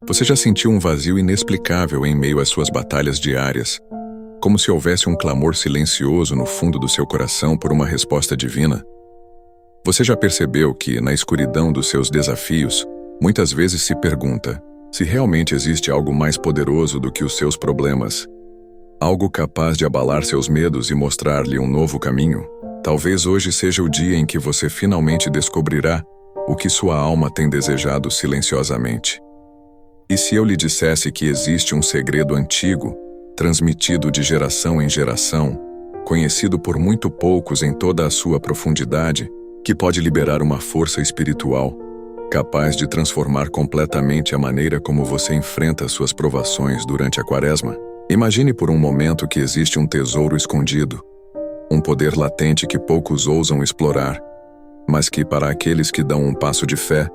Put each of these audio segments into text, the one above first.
Você já sentiu um vazio inexplicável em meio às suas batalhas diárias, como se houvesse um clamor silencioso no fundo do seu coração por uma resposta divina? Você já percebeu que, na escuridão dos seus desafios, muitas vezes se pergunta se realmente existe algo mais poderoso do que os seus problemas? Algo capaz de abalar seus medos e mostrar-lhe um novo caminho? Talvez hoje seja o dia em que você finalmente descobrirá o que sua alma tem desejado silenciosamente. E se eu lhe dissesse que existe um segredo antigo, transmitido de geração em geração, conhecido por muito poucos em toda a sua profundidade, que pode liberar uma força espiritual, capaz de transformar completamente a maneira como você enfrenta suas provações durante a Quaresma? Imagine por um momento que existe um tesouro escondido, um poder latente que poucos ousam explorar, mas que, para aqueles que dão um passo de fé,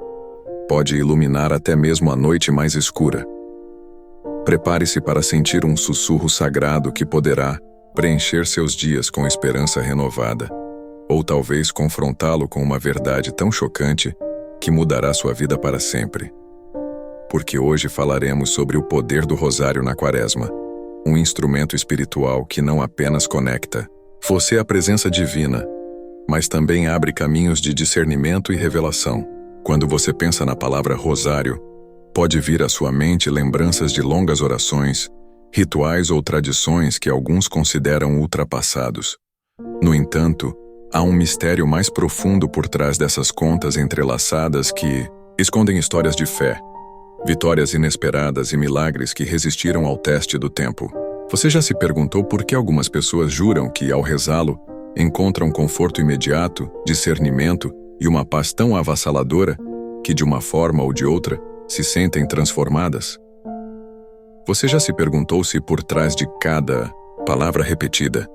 pode iluminar até mesmo a noite mais escura. Prepare-se para sentir um sussurro sagrado que poderá preencher seus dias com esperança renovada, ou talvez confrontá-lo com uma verdade tão chocante que mudará sua vida para sempre. Porque hoje falaremos sobre o poder do rosário na Quaresma, um instrumento espiritual que não apenas conecta você à presença divina, mas também abre caminhos de discernimento e revelação. Quando você pensa na palavra rosário, pode vir à sua mente lembranças de longas orações, rituais ou tradições que alguns consideram ultrapassados. No entanto, há um mistério mais profundo por trás dessas contas entrelaçadas que escondem histórias de fé, vitórias inesperadas e milagres que resistiram ao teste do tempo. Você já se perguntou por que algumas pessoas juram que, ao rezá-lo, encontram conforto imediato, discernimento e uma paz tão avassaladora que, de uma forma ou de outra, se sentem transformadas? Você já se perguntou se, por trás de cada palavra repetida,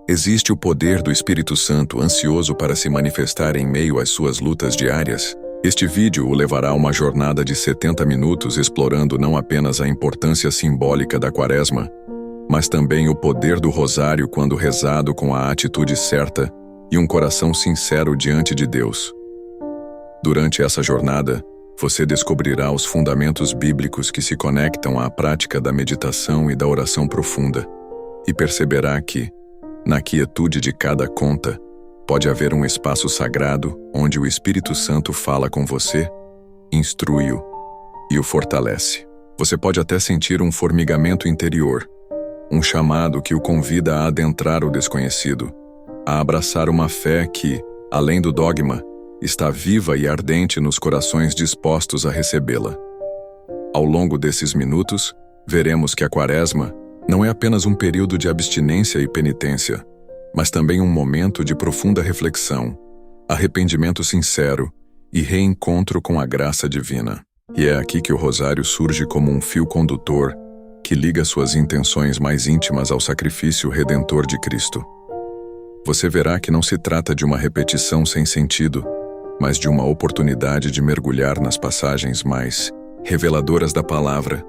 existe o poder do Espírito Santo ansioso para se manifestar em meio às suas lutas diárias? Este vídeo o levará a uma jornada de 70 minutos explorando não apenas a importância simbólica da Quaresma, mas também o poder do rosário quando rezado com a atitude certa e um coração sincero diante de Deus. Durante essa jornada, você descobrirá os fundamentos bíblicos que se conectam à prática da meditação e da oração profunda, e perceberá que, na quietude de cada conta, pode haver um espaço sagrado onde o Espírito Santo fala com você, instrui-o e o fortalece. Você pode até sentir um formigamento interior, um chamado que o convida a adentrar o desconhecido, a abraçar uma fé que, além do dogma, está viva e ardente nos corações dispostos a recebê-la. Ao longo desses minutos, veremos que a Quaresma não é apenas um período de abstinência e penitência, mas também um momento de profunda reflexão, arrependimento sincero e reencontro com a graça divina. E é aqui que o rosário surge como um fio condutor que liga suas intenções mais íntimas ao sacrifício redentor de Cristo. Você verá que não se trata de uma repetição sem sentido, mas de uma oportunidade de mergulhar nas passagens mais reveladoras da palavra,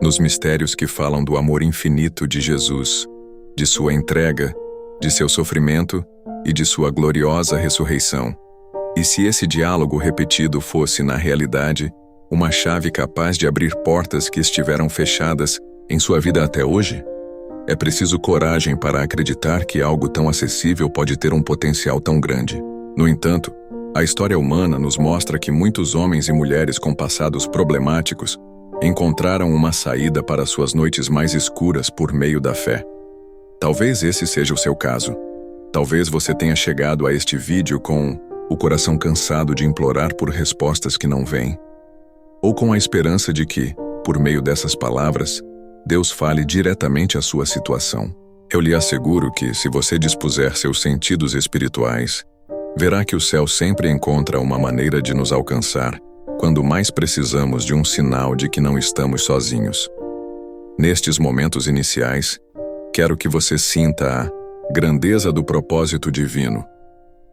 nos mistérios que falam do amor infinito de Jesus, de sua entrega, de seu sofrimento e de sua gloriosa ressurreição. E se esse diálogo repetido fosse, na realidade, uma chave capaz de abrir portas que estiveram fechadas em sua vida até hoje? É preciso coragem para acreditar que algo tão acessível pode ter um potencial tão grande. No entanto, a história humana nos mostra que muitos homens e mulheres com passados problemáticos encontraram uma saída para suas noites mais escuras por meio da fé. Talvez esse seja o seu caso. Talvez você tenha chegado a este vídeo com o coração cansado de implorar por respostas que não vêm, ou com a esperança de que, por meio dessas palavras, Deus fale diretamente à sua situação. Eu lhe asseguro que, se você dispuser seus sentidos espirituais, verá que o céu sempre encontra uma maneira de nos alcançar quando mais precisamos de um sinal de que não estamos sozinhos. Nestes momentos iniciais, quero que você sinta a grandeza do propósito divino.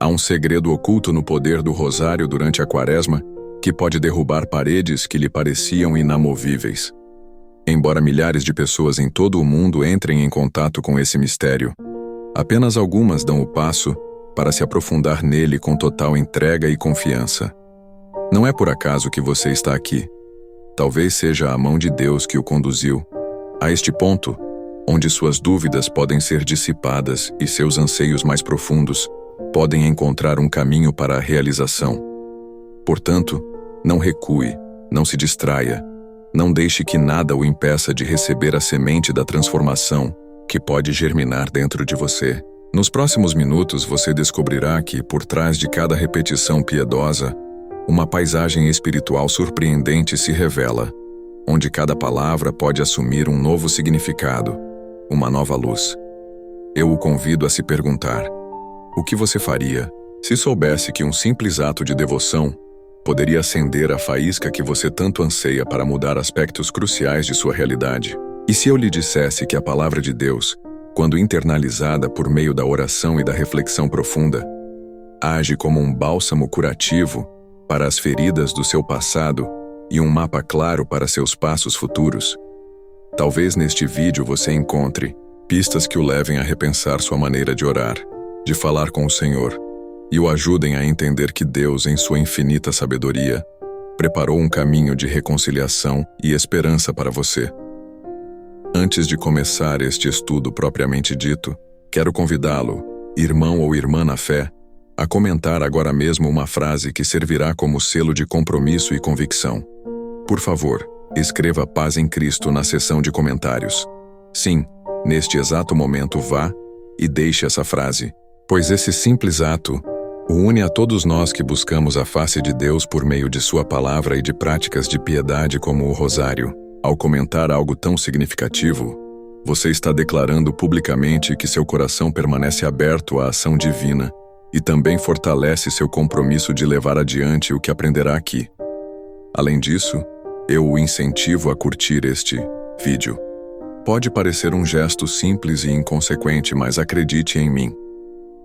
Há um segredo oculto no poder do rosário durante a Quaresma que pode derrubar paredes que lhe pareciam inamovíveis. Embora milhares de pessoas em todo o mundo entrem em contato com esse mistério, apenas algumas dão o passo para se aprofundar nele com total entrega e confiança. Não é por acaso que você está aqui. Talvez seja a mão de Deus que o conduziu a este ponto, onde suas dúvidas podem ser dissipadas e seus anseios mais profundos podem encontrar um caminho para a realização. Portanto, não recue, não se distraia, não deixe que nada o impeça de receber a semente da transformação que pode germinar dentro de você. Nos próximos minutos você descobrirá que, por trás de cada repetição piedosa, uma paisagem espiritual surpreendente se revela, onde cada palavra pode assumir um novo significado, uma nova luz. Eu o convido a se perguntar: o que você faria se soubesse que um simples ato de devoção poderia acender a faísca que você tanto anseia para mudar aspectos cruciais de sua realidade? E se eu lhe dissesse que a palavra de Deus, quando internalizada por meio da oração e da reflexão profunda, age como um bálsamo curativo para as feridas do seu passado e um mapa claro para seus passos futuros? Talvez neste vídeo você encontre pistas que o levem a repensar sua maneira de orar, de falar com o Senhor, e o ajudem a entender que Deus, em sua infinita sabedoria, preparou um caminho de reconciliação e esperança para você. Antes de começar este estudo propriamente dito, quero convidá-lo, irmão ou irmã na fé, a comentar agora mesmo uma frase que servirá como selo de compromisso e convicção. Por favor, escreva Paz em Cristo na seção de comentários. Sim, neste exato momento vá e deixe essa frase, pois esse simples ato o une a todos nós que buscamos a face de Deus por meio de sua palavra e de práticas de piedade como o rosário. Ao comentar algo tão significativo, você está declarando publicamente que seu coração permanece aberto à ação divina e também fortalece seu compromisso de levar adiante o que aprenderá aqui. Além disso, eu o incentivo a curtir este vídeo. Pode parecer um gesto simples e inconsequente, mas acredite em mim.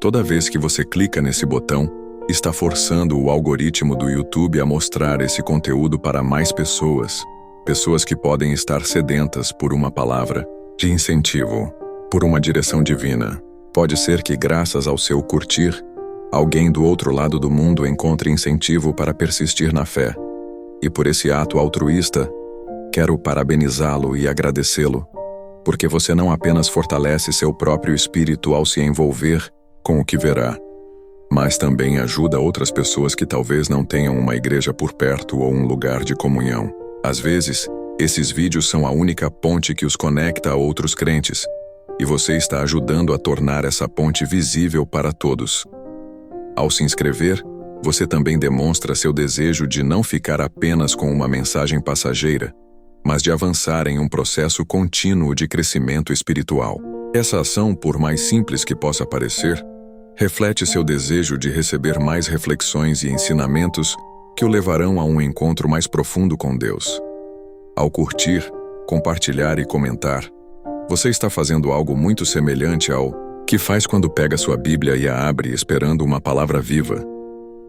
Toda vez que você clica nesse botão, está forçando o algoritmo do YouTube a mostrar esse conteúdo para mais pessoas que podem estar sedentas por uma palavra de incentivo, por uma direção divina. Pode ser que, graças ao seu curtir, alguém do outro lado do mundo encontre incentivo para persistir na fé. E por esse ato altruísta, quero parabenizá-lo e agradecê-lo, porque você não apenas fortalece seu próprio espírito ao se envolver com o que verá, mas também ajuda outras pessoas que talvez não tenham uma igreja por perto ou um lugar de comunhão. Às vezes, esses vídeos são a única ponte que os conecta a outros crentes, e você está ajudando a tornar essa ponte visível para todos. Ao se inscrever, você também demonstra seu desejo de não ficar apenas com uma mensagem passageira, mas de avançar em um processo contínuo de crescimento espiritual. Essa ação, por mais simples que possa parecer, reflete seu desejo de receber mais reflexões e ensinamentos que o levarão a um encontro mais profundo com Deus. Ao curtir, compartilhar e comentar, você está fazendo algo muito semelhante ao que faz quando pega sua Bíblia e a abre esperando uma palavra viva.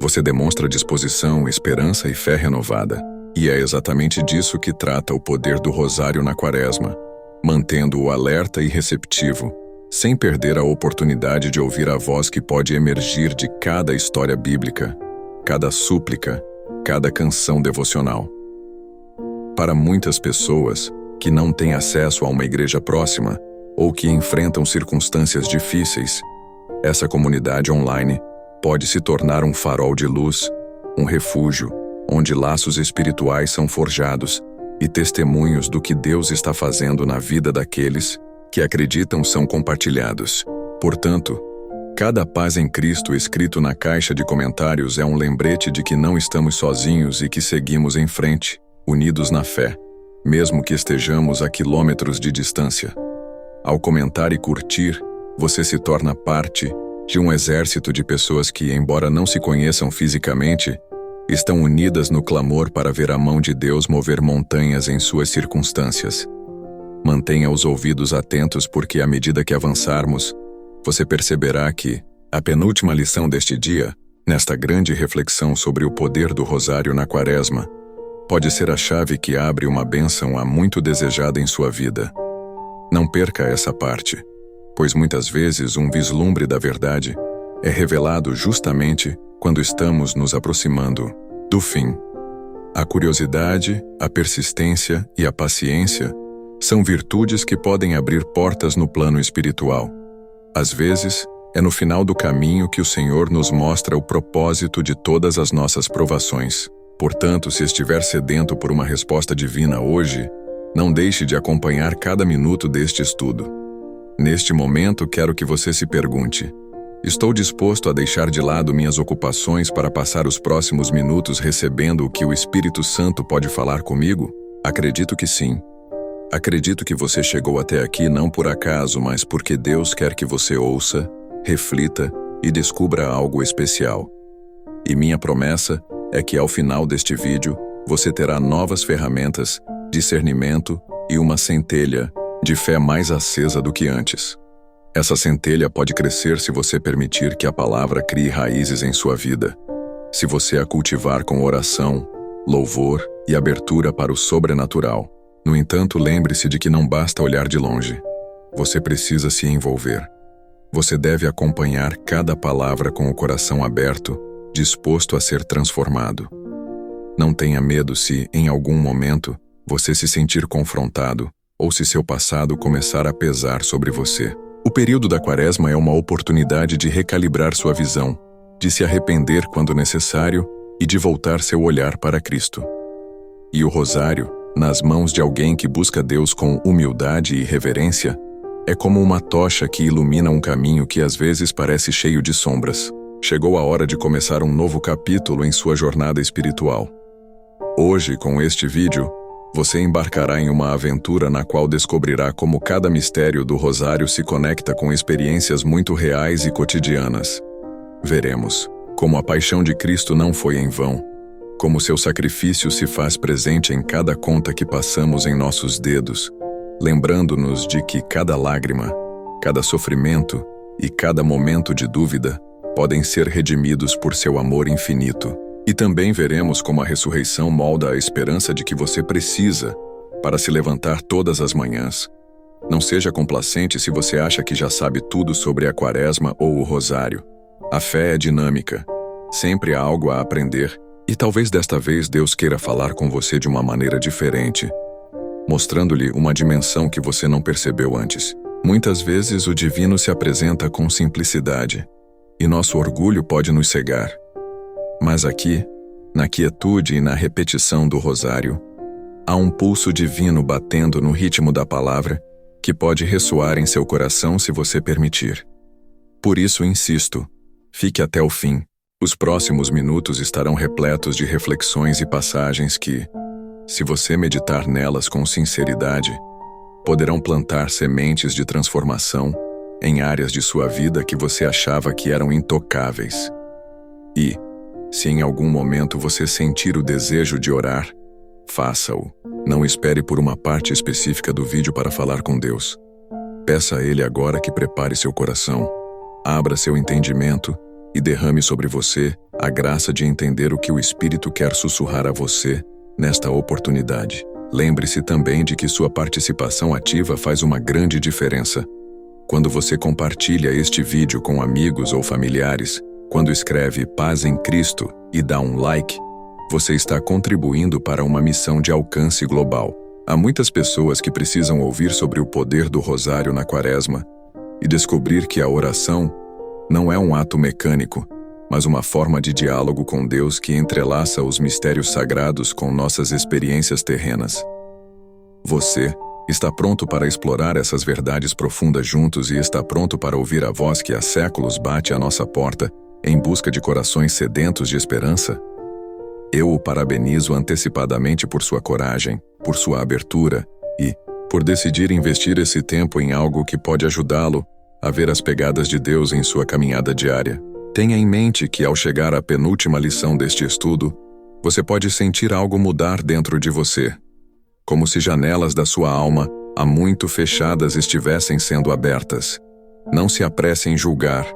Você demonstra disposição, esperança e fé renovada. E é exatamente disso que trata o poder do rosário na Quaresma, mantendo-o alerta e receptivo, sem perder a oportunidade de ouvir a voz que pode emergir de cada história bíblica, cada súplica, cada canção devocional. Para muitas pessoas que não têm acesso a uma igreja próxima ou que enfrentam circunstâncias difíceis, essa comunidade online pode se tornar um farol de luz, um refúgio, onde laços espirituais são forjados e testemunhos do que Deus está fazendo na vida daqueles que acreditam são compartilhados. Portanto, cada Paz em Cristo escrito na caixa de comentários é um lembrete de que não estamos sozinhos e que seguimos em frente, unidos na fé, mesmo que estejamos a quilômetros de distância. Ao comentar e curtir, você se torna parte de um exército de pessoas que, embora não se conheçam fisicamente, estão unidas no clamor para ver a mão de Deus mover montanhas em suas circunstâncias. Mantenha os ouvidos atentos porque, à medida que avançarmos, você perceberá que a penúltima lição deste dia, nesta grande reflexão sobre o poder do rosário na Quaresma, pode ser a chave que abre uma bênção há muito desejada em sua vida. Não perca essa parte, pois muitas vezes um vislumbre da verdade é revelado justamente quando estamos nos aproximando do fim. A curiosidade, a persistência e a paciência são virtudes que podem abrir portas no plano espiritual. Às vezes, é no final do caminho que o Senhor nos mostra o propósito de todas as nossas provações. Portanto, se estiver sedento por uma resposta divina hoje, não deixe de acompanhar cada minuto deste estudo. Neste momento, quero que você se pergunte: estou disposto a deixar de lado minhas ocupações para passar os próximos minutos recebendo o que o Espírito Santo pode falar comigo? Acredito que sim. Acredito que você chegou até aqui não por acaso, mas porque Deus quer que você ouça, reflita e descubra algo especial. E minha promessa é que ao final deste vídeo, você terá novas ferramentas, discernimento e uma centelha de fé mais acesa do que antes. Essa centelha pode crescer se você permitir que a palavra crie raízes em sua vida. Se você a cultivar com oração, louvor e abertura para o sobrenatural. No entanto, lembre-se de que não basta olhar de longe. Você precisa se envolver. Você deve acompanhar cada palavra com o coração aberto, disposto a ser transformado. Não tenha medo se, em algum momento, você se sentir confrontado ou se seu passado começar a pesar sobre você. O período da Quaresma é uma oportunidade de recalibrar sua visão, de se arrepender quando necessário e de voltar seu olhar para Cristo. E o rosário, nas mãos de alguém que busca Deus com humildade e reverência, é como uma tocha que ilumina um caminho que às vezes parece cheio de sombras. Chegou a hora de começar um novo capítulo em sua jornada espiritual. Hoje, com este vídeo, você embarcará em uma aventura na qual descobrirá como cada mistério do rosário se conecta com experiências muito reais e cotidianas. Veremos como a paixão de Cristo não foi em vão, como seu sacrifício se faz presente em cada conta que passamos em nossos dedos, lembrando-nos de que cada lágrima, cada sofrimento e cada momento de dúvida podem ser redimidos por seu amor infinito. E também veremos como a ressurreição molda a esperança de que você precisa para se levantar todas as manhãs. Não seja complacente se você acha que já sabe tudo sobre a Quaresma ou o rosário. A fé é dinâmica. Sempre há algo a aprender. E talvez desta vez Deus queira falar com você de uma maneira diferente, mostrando-lhe uma dimensão que você não percebeu antes. Muitas vezes o divino se apresenta com simplicidade, e nosso orgulho pode nos cegar. Mas aqui, na quietude e na repetição do rosário, há um pulso divino batendo no ritmo da palavra que pode ressoar em seu coração se você permitir. Por isso insisto, fique até o fim. Os próximos minutos estarão repletos de reflexões e passagens que, se você meditar nelas com sinceridade, poderão plantar sementes de transformação em áreas de sua vida que você achava que eram intocáveis. E, se em algum momento você sentir o desejo de orar, faça-o. Não espere por uma parte específica do vídeo para falar com Deus. Peça a Ele agora que prepare seu coração, abra seu entendimento e derrame sobre você a graça de entender o que o Espírito quer sussurrar a você nesta oportunidade. Lembre-se também de que sua participação ativa faz uma grande diferença. Quando você compartilha este vídeo com amigos ou familiares, quando escreve Paz em Cristo e dá um like, você está contribuindo para uma missão de alcance global. Há muitas pessoas que precisam ouvir sobre o poder do rosário na Quaresma e descobrir que a oração não é um ato mecânico, mas uma forma de diálogo com Deus que entrelaça os mistérios sagrados com nossas experiências terrenas. Você está pronto para explorar essas verdades profundas juntos e está pronto para ouvir a voz que há séculos bate à nossa porta em busca de corações sedentos de esperança? Eu o parabenizo antecipadamente por sua coragem, por sua abertura e por decidir investir esse tempo em algo que pode ajudá-lo a ver as pegadas de Deus em sua caminhada diária. Tenha em mente que, ao chegar à penúltima lição deste estudo, você pode sentir algo mudar dentro de você, como se janelas da sua alma há muito fechadas estivessem sendo abertas. Não se apresse em julgar,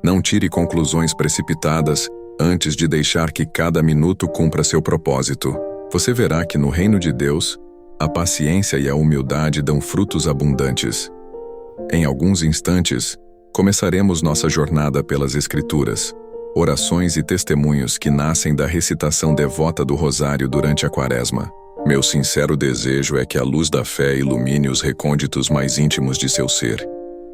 não tire conclusões precipitadas antes de deixar que cada minuto cumpra seu propósito. Você verá que no reino de Deus, a paciência e a humildade dão frutos abundantes. Em alguns instantes, começaremos nossa jornada pelas Escrituras. orações e testemunhos que nascem da recitação devota do rosário durante a Quaresma. Meu sincero desejo é que a luz da fé ilumine os recônditos mais íntimos de seu ser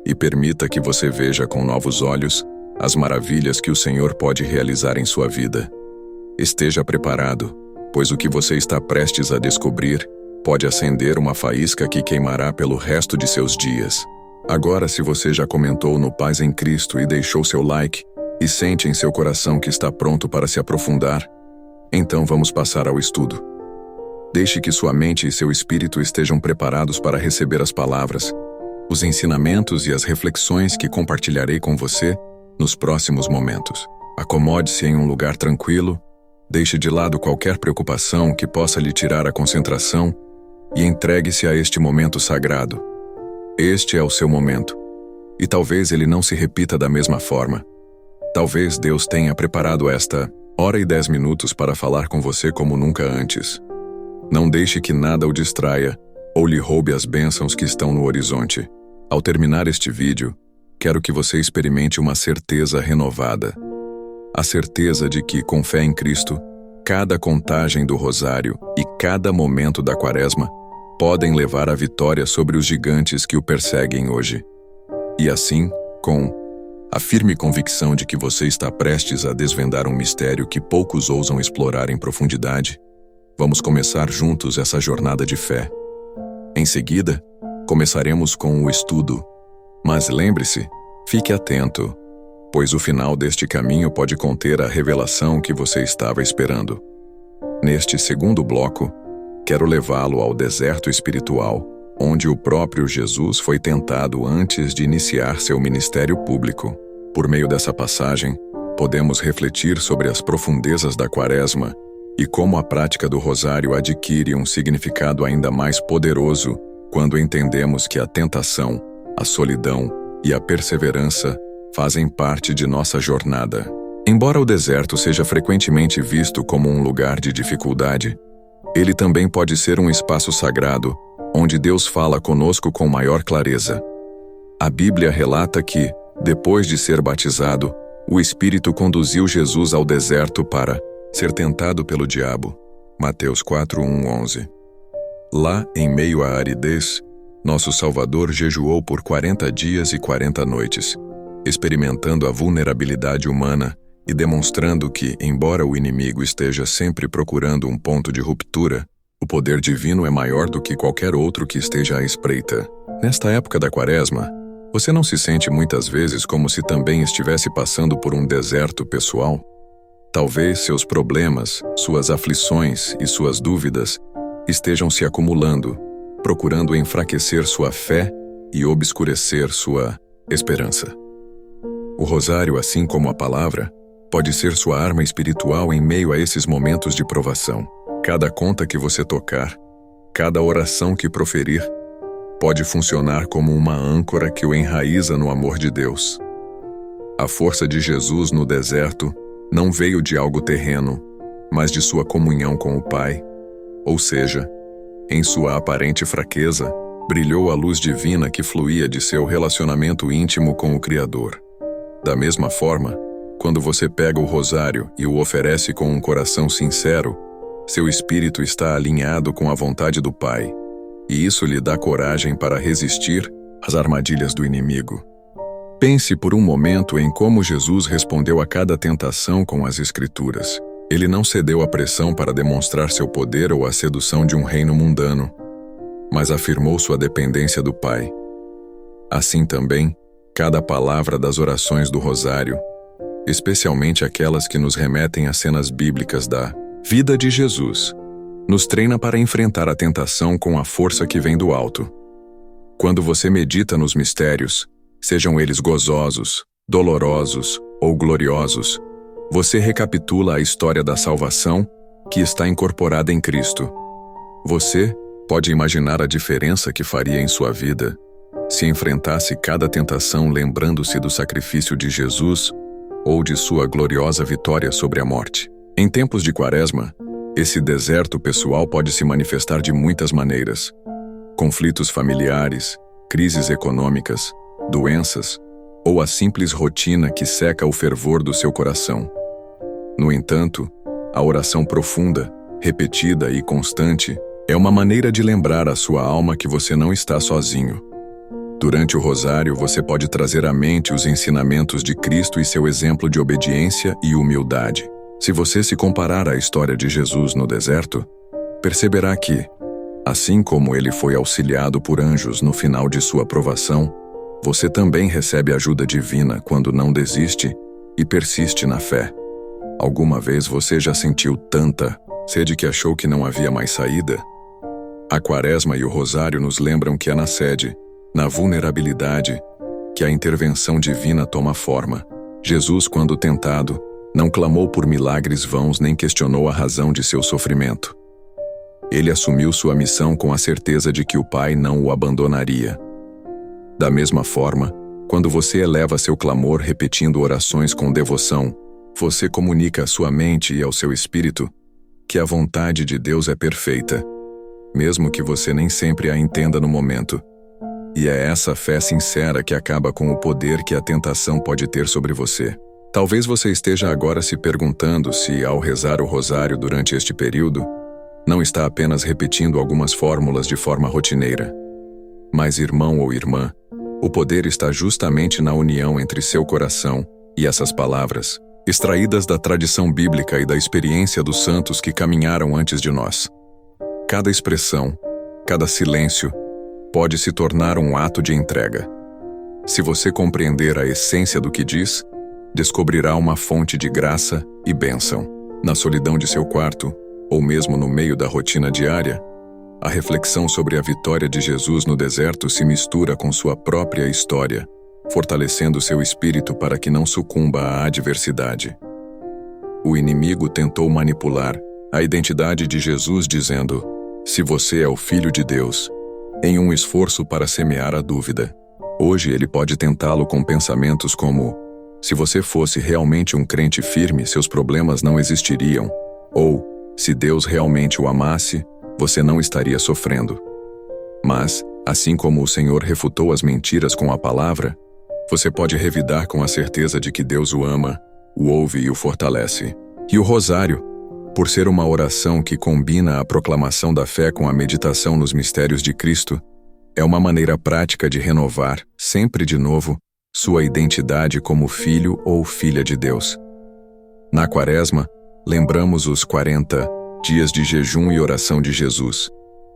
e permita que você veja com novos olhos as maravilhas que o Senhor pode realizar em sua vida. Esteja preparado, pois o que você está prestes a descobrir pode acender uma faísca que queimará pelo resto de seus dias. Agora, se você já comentou no Paz em Cristo e deixou seu like, e sente em seu coração que está pronto para se aprofundar, então vamos passar ao estudo. Deixe que sua mente e seu espírito estejam preparados para receber as palavras, os ensinamentos e as reflexões que compartilharei com você nos próximos momentos. Acomode-se em um lugar tranquilo, deixe de lado qualquer preocupação que possa lhe tirar a concentração e entregue-se a este momento sagrado. Este é o seu momento, e talvez ele não se repita da mesma forma. Talvez Deus tenha preparado esta hora e 10 minutos para falar com você como nunca antes. Não deixe que nada o distraia ou lhe roube as bênçãos que estão no horizonte. Ao terminar este vídeo, quero que você experimente uma certeza renovada. A certeza de que, com fé em Cristo, cada contagem do rosário e cada momento da Quaresma podem levar à vitória sobre os gigantes que o perseguem hoje. E assim, com a firme convicção de que você está prestes a desvendar um mistério que poucos ousam explorar em profundidade, vamos começar juntos essa jornada de fé. Em seguida, começaremos com o estudo. Mas lembre-se, fique atento, pois o final deste caminho pode conter a revelação que você estava esperando. Neste segundo bloco, quero levá-lo ao deserto espiritual, onde o próprio Jesus foi tentado antes de iniciar seu ministério público. Por meio dessa passagem, podemos refletir sobre as profundezas da Quaresma e como a prática do rosário adquire um significado ainda mais poderoso quando entendemos que a tentação, a solidão e a perseverança fazem parte de nossa jornada. Embora o deserto seja frequentemente visto como um lugar de dificuldade, ele também pode ser um espaço sagrado, onde Deus fala conosco com maior clareza. A Bíblia relata que, depois de ser batizado, o Espírito conduziu Jesus ao deserto para ser tentado pelo diabo. Mateus 4:1-11. Lá, em meio à aridez, nosso Salvador jejuou por 40 dias e 40 noites, experimentando a vulnerabilidade humana e demonstrando que, embora o inimigo esteja sempre procurando um ponto de ruptura, o poder divino é maior do que qualquer outro que esteja à espreita. Nesta época da Quaresma, você não se sente muitas vezes como se também estivesse passando por um deserto pessoal? Talvez seus problemas, suas aflições e suas dúvidas estejam se acumulando, procurando enfraquecer sua fé e obscurecer sua esperança. O rosário, assim como a palavra, pode ser sua arma espiritual em meio a esses momentos de provação. Cada conta que você tocar, cada oração que proferir, pode funcionar como uma âncora que o enraiza no amor de Deus. A força de Jesus no deserto não veio de algo terreno, mas de sua comunhão com o Pai. Ou seja, em sua aparente fraqueza, brilhou a luz divina que fluía de seu relacionamento íntimo com o Criador. Da mesma forma, quando você pega o rosário e o oferece com um coração sincero, seu espírito está alinhado com a vontade do Pai, e isso lhe dá coragem para resistir às armadilhas do inimigo. Pense por um momento em como Jesus respondeu a cada tentação com as Escrituras. Ele não cedeu à pressão para demonstrar seu poder ou à sedução de um reino mundano, mas afirmou sua dependência do Pai. Assim também, cada palavra das orações do rosário, especialmente aquelas que nos remetem a cenas bíblicas da vida de Jesus, nos treina para enfrentar a tentação com a força que vem do alto. Quando você medita nos mistérios, sejam eles gozosos, dolorosos ou gloriosos, você recapitula a história da salvação que está incorporada em Cristo. Você pode imaginar a diferença que faria em sua vida se enfrentasse cada tentação lembrando-se do sacrifício de Jesus ou de sua gloriosa vitória sobre a morte. Em tempos de Quaresma, esse deserto pessoal pode se manifestar de muitas maneiras. Conflitos familiares, crises econômicas, doenças ou a simples rotina que seca o fervor do seu coração. No entanto, a oração profunda, repetida e constante é uma maneira de lembrar à sua alma que você não está sozinho. Durante o rosário, você pode trazer à mente os ensinamentos de Cristo e seu exemplo de obediência e humildade. Se você se comparar à história de Jesus no deserto, perceberá que, assim como ele foi auxiliado por anjos no final de sua provação, você também recebe ajuda divina quando não desiste e persiste na fé. Alguma vez você já sentiu tanta sede que achou que não havia mais saída? A Quaresma e o Rosário nos lembram que é na sede, na vulnerabilidade, que a intervenção divina toma forma. Jesus, quando tentado, não clamou por milagres vãos nem questionou a razão de seu sofrimento. Ele assumiu sua missão com a certeza de que o Pai não o abandonaria. Da mesma forma, quando você eleva seu clamor repetindo orações com devoção, você comunica à sua mente e ao seu espírito que a vontade de Deus é perfeita, mesmo que você nem sempre a entenda no momento. E é essa fé sincera que acaba com o poder que a tentação pode ter sobre você. Talvez você esteja agora se perguntando se, ao rezar o rosário durante este período, não está apenas repetindo algumas fórmulas de forma rotineira. Mas, irmão ou irmã, o poder está justamente na união entre seu coração e essas palavras, extraídas da tradição bíblica e da experiência dos santos que caminharam antes de nós. Cada expressão, cada silêncio, pode se tornar um ato de entrega. Se você compreender a essência do que diz, descobrirá uma fonte de graça e bênção. Na solidão de seu quarto, ou mesmo no meio da rotina diária, a reflexão sobre a vitória de Jesus no deserto se mistura com sua própria história, fortalecendo seu espírito para que não sucumba à adversidade. O inimigo tentou manipular a identidade de Jesus dizendo: "Se você é o Filho de Deus", em um esforço para semear a dúvida. Hoje ele pode tentá-lo com pensamentos como: "Se você fosse realmente um crente firme, seus problemas não existiriam", ou "Se Deus realmente o amasse, você não estaria sofrendo". Mas, assim como o Senhor refutou as mentiras com a palavra, você pode revidar com a certeza de que Deus o ama, o ouve e o fortalece. E o rosário, por ser uma oração que combina a proclamação da fé com a meditação nos mistérios de Cristo, é uma maneira prática de renovar, sempre de novo, sua identidade como filho ou filha de Deus. Na Quaresma, lembramos os 40 dias de jejum e oração de Jesus,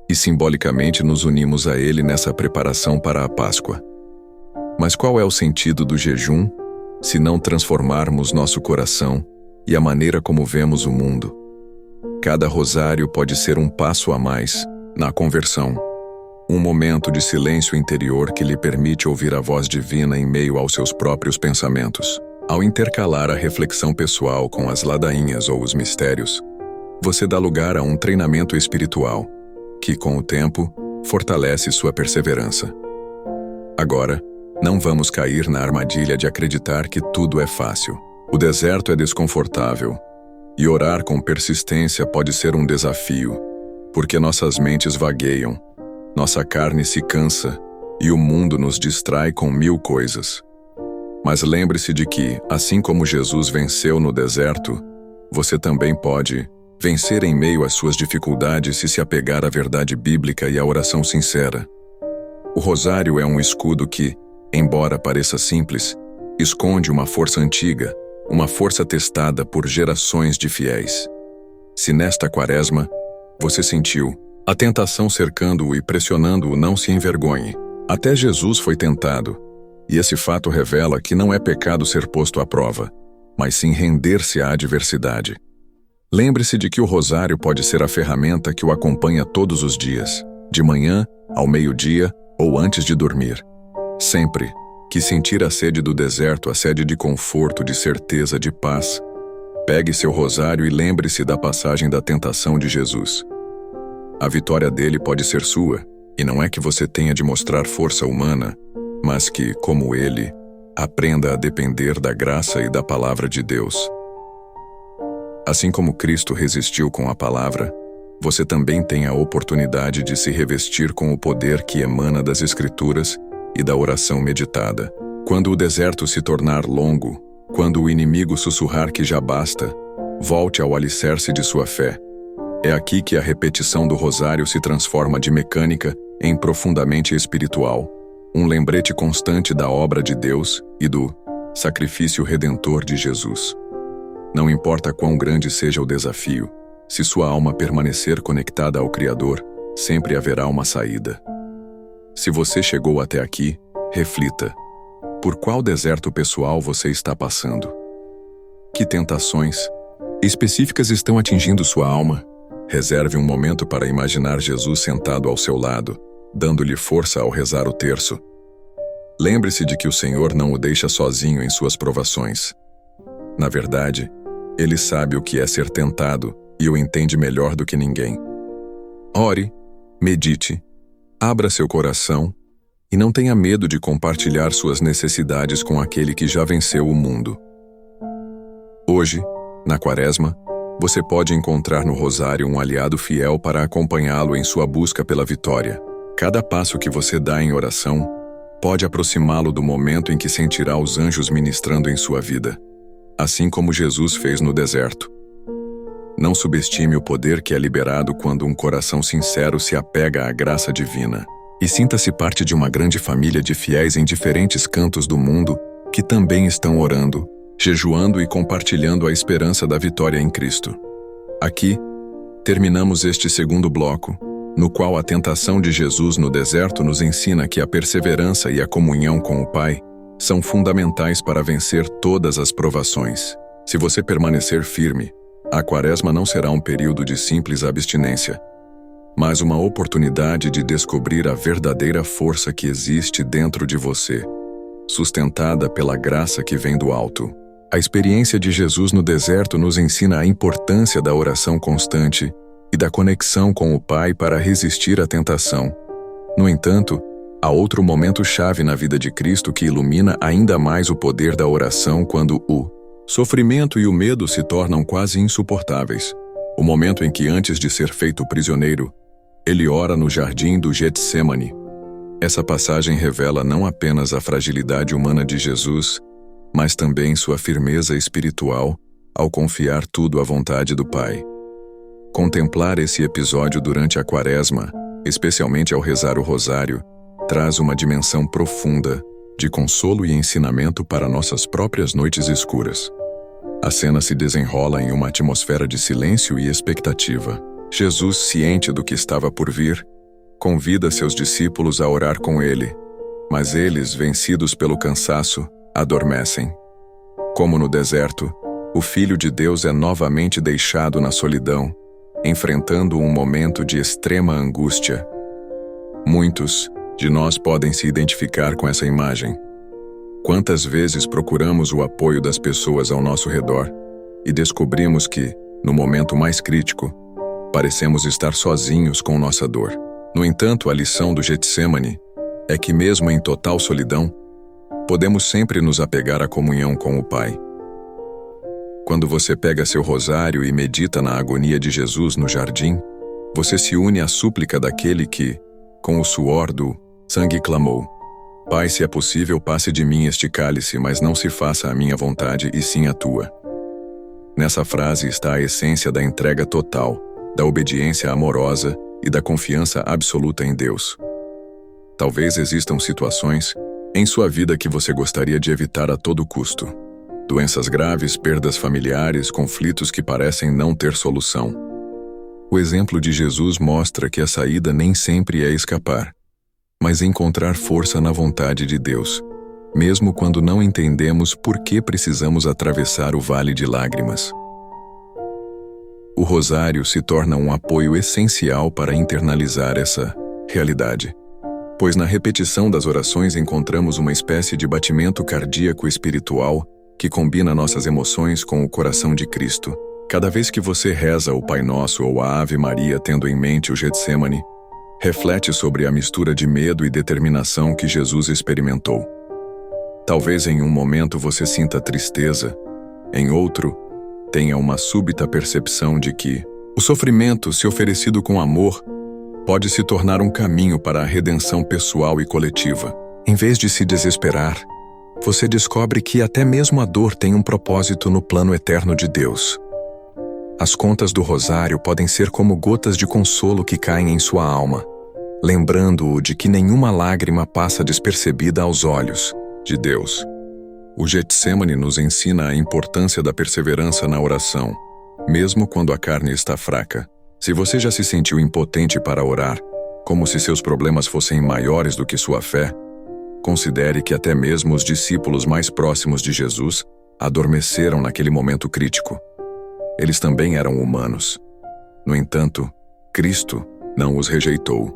e simbolicamente nos unimos a ele nessa preparação para a Páscoa. Mas qual é o sentido do jejum, se não transformarmos nosso coração e a maneira como vemos o mundo? Cada rosário pode ser um passo a mais na conversão, um momento de silêncio interior que lhe permite ouvir a voz divina em meio aos seus próprios pensamentos. Ao intercalar a reflexão pessoal com as ladainhas ou os mistérios, você dá lugar a um treinamento espiritual, que, com o tempo, fortalece sua perseverança. Agora, não vamos cair na armadilha de acreditar que tudo é fácil. O deserto é desconfortável, e orar com persistência pode ser um desafio, porque nossas mentes vagueiam, nossa carne se cansa e o mundo nos distrai com 1000 coisas. Mas lembre-se de que, assim como Jesus venceu no deserto, você também pode vencer em meio às suas dificuldades se apegar à verdade bíblica e à oração sincera. O rosário é um escudo que, embora pareça simples, esconde uma força antiga, uma força testada por gerações de fiéis. Se nesta Quaresma você sentiu a tentação cercando-o e pressionando-o, não se envergonhe. Até Jesus foi tentado, e esse fato revela que não é pecado ser posto à prova, mas sim render-se à adversidade. Lembre-se de que o rosário pode ser a ferramenta que o acompanha todos os dias, de manhã, ao meio-dia ou antes de dormir. Sempre que sentir a sede do deserto, a sede de conforto, de certeza, de paz, pegue seu rosário e lembre-se da passagem da tentação de Jesus. A vitória dele pode ser sua, e não é que você tenha de mostrar força humana, mas que, como ele, aprenda a depender da graça e da palavra de Deus. Assim como Cristo resistiu com a palavra, você também tem a oportunidade de se revestir com o poder que emana das Escrituras e da oração meditada. Quando o deserto se tornar longo, quando o inimigo sussurrar que já basta, volte ao alicerce de sua fé. É aqui que a repetição do rosário se transforma de mecânica em profundamente espiritual, um lembrete constante da obra de Deus e do sacrifício redentor de Jesus. Não importa quão grande seja o desafio, se sua alma permanecer conectada ao Criador, sempre haverá uma saída. Se você chegou até aqui, reflita. Por qual deserto pessoal você está passando? Que tentações específicas estão atingindo sua alma? Reserve um momento para imaginar Jesus sentado ao seu lado, dando-lhe força ao rezar o terço. Lembre-se de que o Senhor não o deixa sozinho em suas provações. Na verdade, Ele sabe o que é ser tentado e o entende melhor do que ninguém. Ore, medite, abra seu coração e não tenha medo de compartilhar suas necessidades com aquele que já venceu o mundo. Hoje, na Quaresma, você pode encontrar no rosário um aliado fiel para acompanhá-lo em sua busca pela vitória. Cada passo que você dá em oração pode aproximá-lo do momento em que sentirá os anjos ministrando em sua vida, assim como Jesus fez no deserto. Não subestime o poder que é liberado quando um coração sincero se apega à graça divina. E sinta-se parte de uma grande família de fiéis em diferentes cantos do mundo que também estão orando, jejuando e compartilhando a esperança da vitória em Cristo. Aqui, terminamos este segundo bloco, no qual a tentação de Jesus no deserto nos ensina que a perseverança e a comunhão com o Pai são fundamentais para vencer todas as provações. Se você permanecer firme, a Quaresma não será um período de simples abstinência, mas uma oportunidade de descobrir a verdadeira força que existe dentro de você, sustentada pela graça que vem do alto. A experiência de Jesus no deserto nos ensina a importância da oração constante e da conexão com o Pai para resistir à tentação. No entanto, há outro momento-chave na vida de Cristo que ilumina ainda mais o poder da oração quando o sofrimento e o medo se tornam quase insuportáveis. O momento em que, antes de ser feito prisioneiro, ele ora no jardim do Getsemane. Essa passagem revela não apenas a fragilidade humana de Jesus, mas também sua firmeza espiritual ao confiar tudo à vontade do Pai. Contemplar esse episódio durante a Quaresma, especialmente ao rezar o rosário, traz uma dimensão profunda de consolo e ensinamento para nossas próprias noites escuras. A cena se desenrola em uma atmosfera de silêncio e expectativa. Jesus, ciente do que estava por vir, convida seus discípulos a orar com ele, mas eles, vencidos pelo cansaço, adormecem. Como no deserto, o Filho de Deus é novamente deixado na solidão, enfrentando um momento de extrema angústia. Muitos de nós podem se identificar com essa imagem. Quantas vezes procuramos o apoio das pessoas ao nosso redor e descobrimos que, no momento mais crítico, parecemos estar sozinhos com nossa dor. No entanto, a lição do Getsemane é que, mesmo em total solidão, podemos sempre nos apegar à comunhão com o Pai. Quando você pega seu rosário e medita na agonia de Jesus no jardim, você se une à súplica daquele que, com o suor do sangue, clamou: Pai, se é possível, passe de mim este cálice, mas não se faça a minha vontade e sim a tua. Nessa frase está a essência da entrega total, da obediência amorosa e da confiança absoluta em Deus. Talvez existam situações em sua vida que você gostaria de evitar a todo custo. Doenças graves, perdas familiares, conflitos que parecem não ter solução. O exemplo de Jesus mostra que a saída nem sempre é escapar, mas encontrar força na vontade de Deus, mesmo quando não entendemos por que precisamos atravessar o vale de lágrimas. O rosário se torna um apoio essencial para internalizar essa realidade, pois na repetição das orações encontramos uma espécie de batimento cardíaco espiritual que combina nossas emoções com o coração de Cristo. Cada vez que você reza o Pai Nosso ou a Ave Maria tendo em mente o Getsemane, reflete sobre a mistura de medo e determinação que Jesus experimentou. Talvez em um momento você sinta tristeza, em outro, tenha uma súbita percepção de que o sofrimento, se oferecido com amor, pode se tornar um caminho para a redenção pessoal e coletiva. Em vez de se desesperar, você descobre que até mesmo a dor tem um propósito no plano eterno de Deus. As contas do rosário podem ser como gotas de consolo que caem em sua alma, lembrando-o de que nenhuma lágrima passa despercebida aos olhos de Deus. O Getsemane nos ensina a importância da perseverança na oração, mesmo quando a carne está fraca. Se você já se sentiu impotente para orar, como se seus problemas fossem maiores do que sua fé, considere que até mesmo os discípulos mais próximos de Jesus adormeceram naquele momento crítico. Eles também eram humanos. No entanto, Cristo não os rejeitou,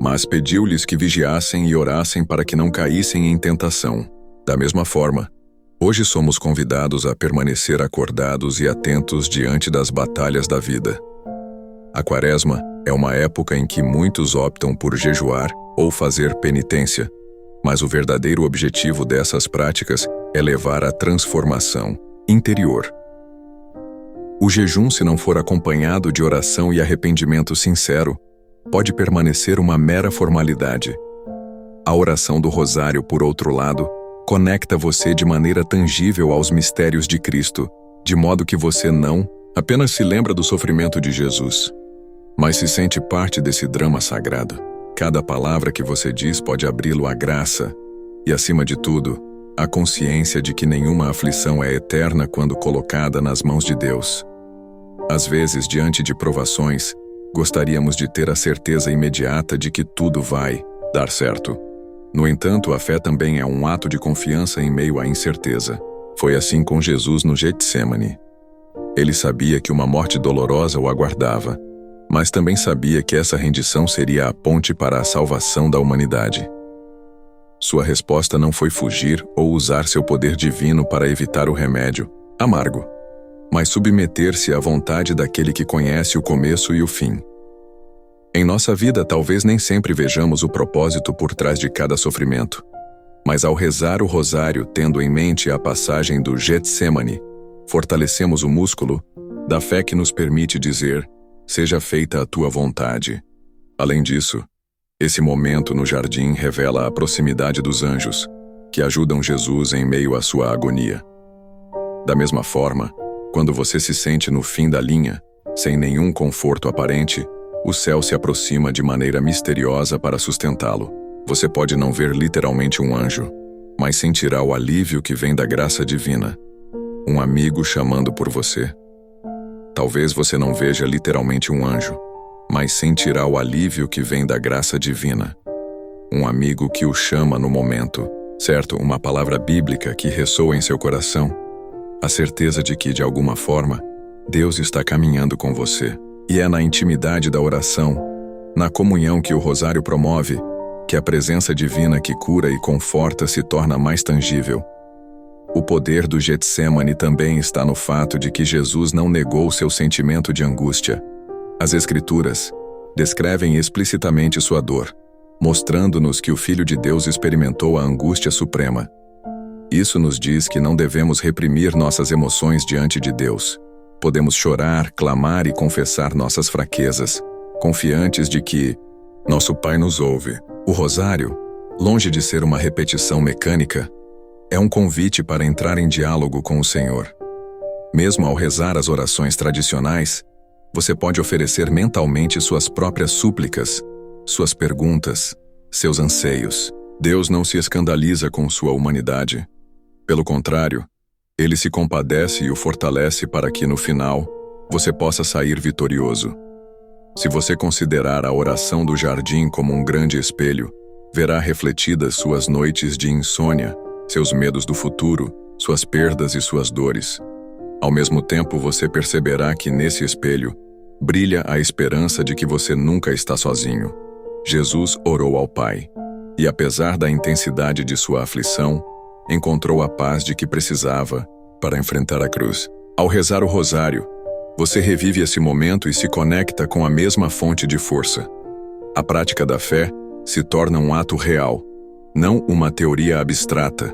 mas pediu-lhes que vigiassem e orassem para que não caíssem em tentação. Da mesma forma, hoje somos convidados a permanecer acordados e atentos diante das batalhas da vida. A Quaresma é uma época em que muitos optam por jejuar ou fazer penitência, mas o verdadeiro objetivo dessas práticas é levar à transformação interior. O jejum, se não for acompanhado de oração e arrependimento sincero, pode permanecer uma mera formalidade. A oração do rosário, por outro lado, conecta você de maneira tangível aos mistérios de Cristo, de modo que você não apenas se lembra do sofrimento de Jesus, mas se sente parte desse drama sagrado. Cada palavra que você diz pode abri-lo à graça e, acima de tudo, à consciência de que nenhuma aflição é eterna quando colocada nas mãos de Deus. Às vezes, diante de provações, gostaríamos de ter a certeza imediata de que tudo vai dar certo. No entanto, a fé também é um ato de confiança em meio à incerteza. Foi assim com Jesus no Getsemane. Ele sabia que uma morte dolorosa o aguardava, mas também sabia que essa rendição seria a ponte para a salvação da humanidade. Sua resposta não foi fugir ou usar seu poder divino para evitar o remédio amargo, mas submeter-se à vontade daquele que conhece o começo e o fim. Em nossa vida, talvez nem sempre vejamos o propósito por trás de cada sofrimento, mas ao rezar o rosário tendo em mente a passagem do Getsemane, fortalecemos o músculo da fé que nos permite dizer: seja feita a tua vontade. Além disso, esse momento no jardim revela a proximidade dos anjos, que ajudam Jesus em meio à sua agonia. Da mesma forma, quando você se sente no fim da linha, sem nenhum conforto aparente, o céu se aproxima de maneira misteriosa para sustentá-lo. Você pode não ver literalmente um anjo, mas sentirá o alívio que vem da graça divina, um amigo chamando por você. Talvez você não veja literalmente um anjo, mas sentirá o alívio que vem da graça divina, um amigo que o chama no momento, certo? Uma palavra bíblica que ressoa em seu coração, a certeza de que, de alguma forma, Deus está caminhando com você. E é na intimidade da oração, na comunhão que o rosário promove, que a presença divina que cura e conforta se torna mais tangível. O poder do Getsemane também está no fato de que Jesus não negou seu sentimento de angústia. As Escrituras descrevem explicitamente sua dor, mostrando-nos que o Filho de Deus experimentou a angústia suprema. Isso nos diz que não devemos reprimir nossas emoções diante de Deus. Podemos chorar, clamar e confessar nossas fraquezas, confiantes de que nosso Pai nos ouve. O rosário, longe de ser uma repetição mecânica, é um convite para entrar em diálogo com o Senhor. Mesmo ao rezar as orações tradicionais, você pode oferecer mentalmente suas próprias súplicas, suas perguntas, seus anseios. Deus não se escandaliza com sua humanidade. Pelo contrário, Ele se compadece e o fortalece para que, no final, você possa sair vitorioso. Se você considerar a oração do jardim como um grande espelho, verá refletidas suas noites de insônia, seus medos do futuro, suas perdas e suas dores. Ao mesmo tempo, você perceberá que nesse espelho brilha a esperança de que você nunca está sozinho. Jesus orou ao Pai, e apesar da intensidade de sua aflição, encontrou a paz de que precisava para enfrentar a cruz. Ao rezar o rosário, você revive esse momento e se conecta com a mesma fonte de força. A prática da fé se torna um ato real, não uma teoria abstrata.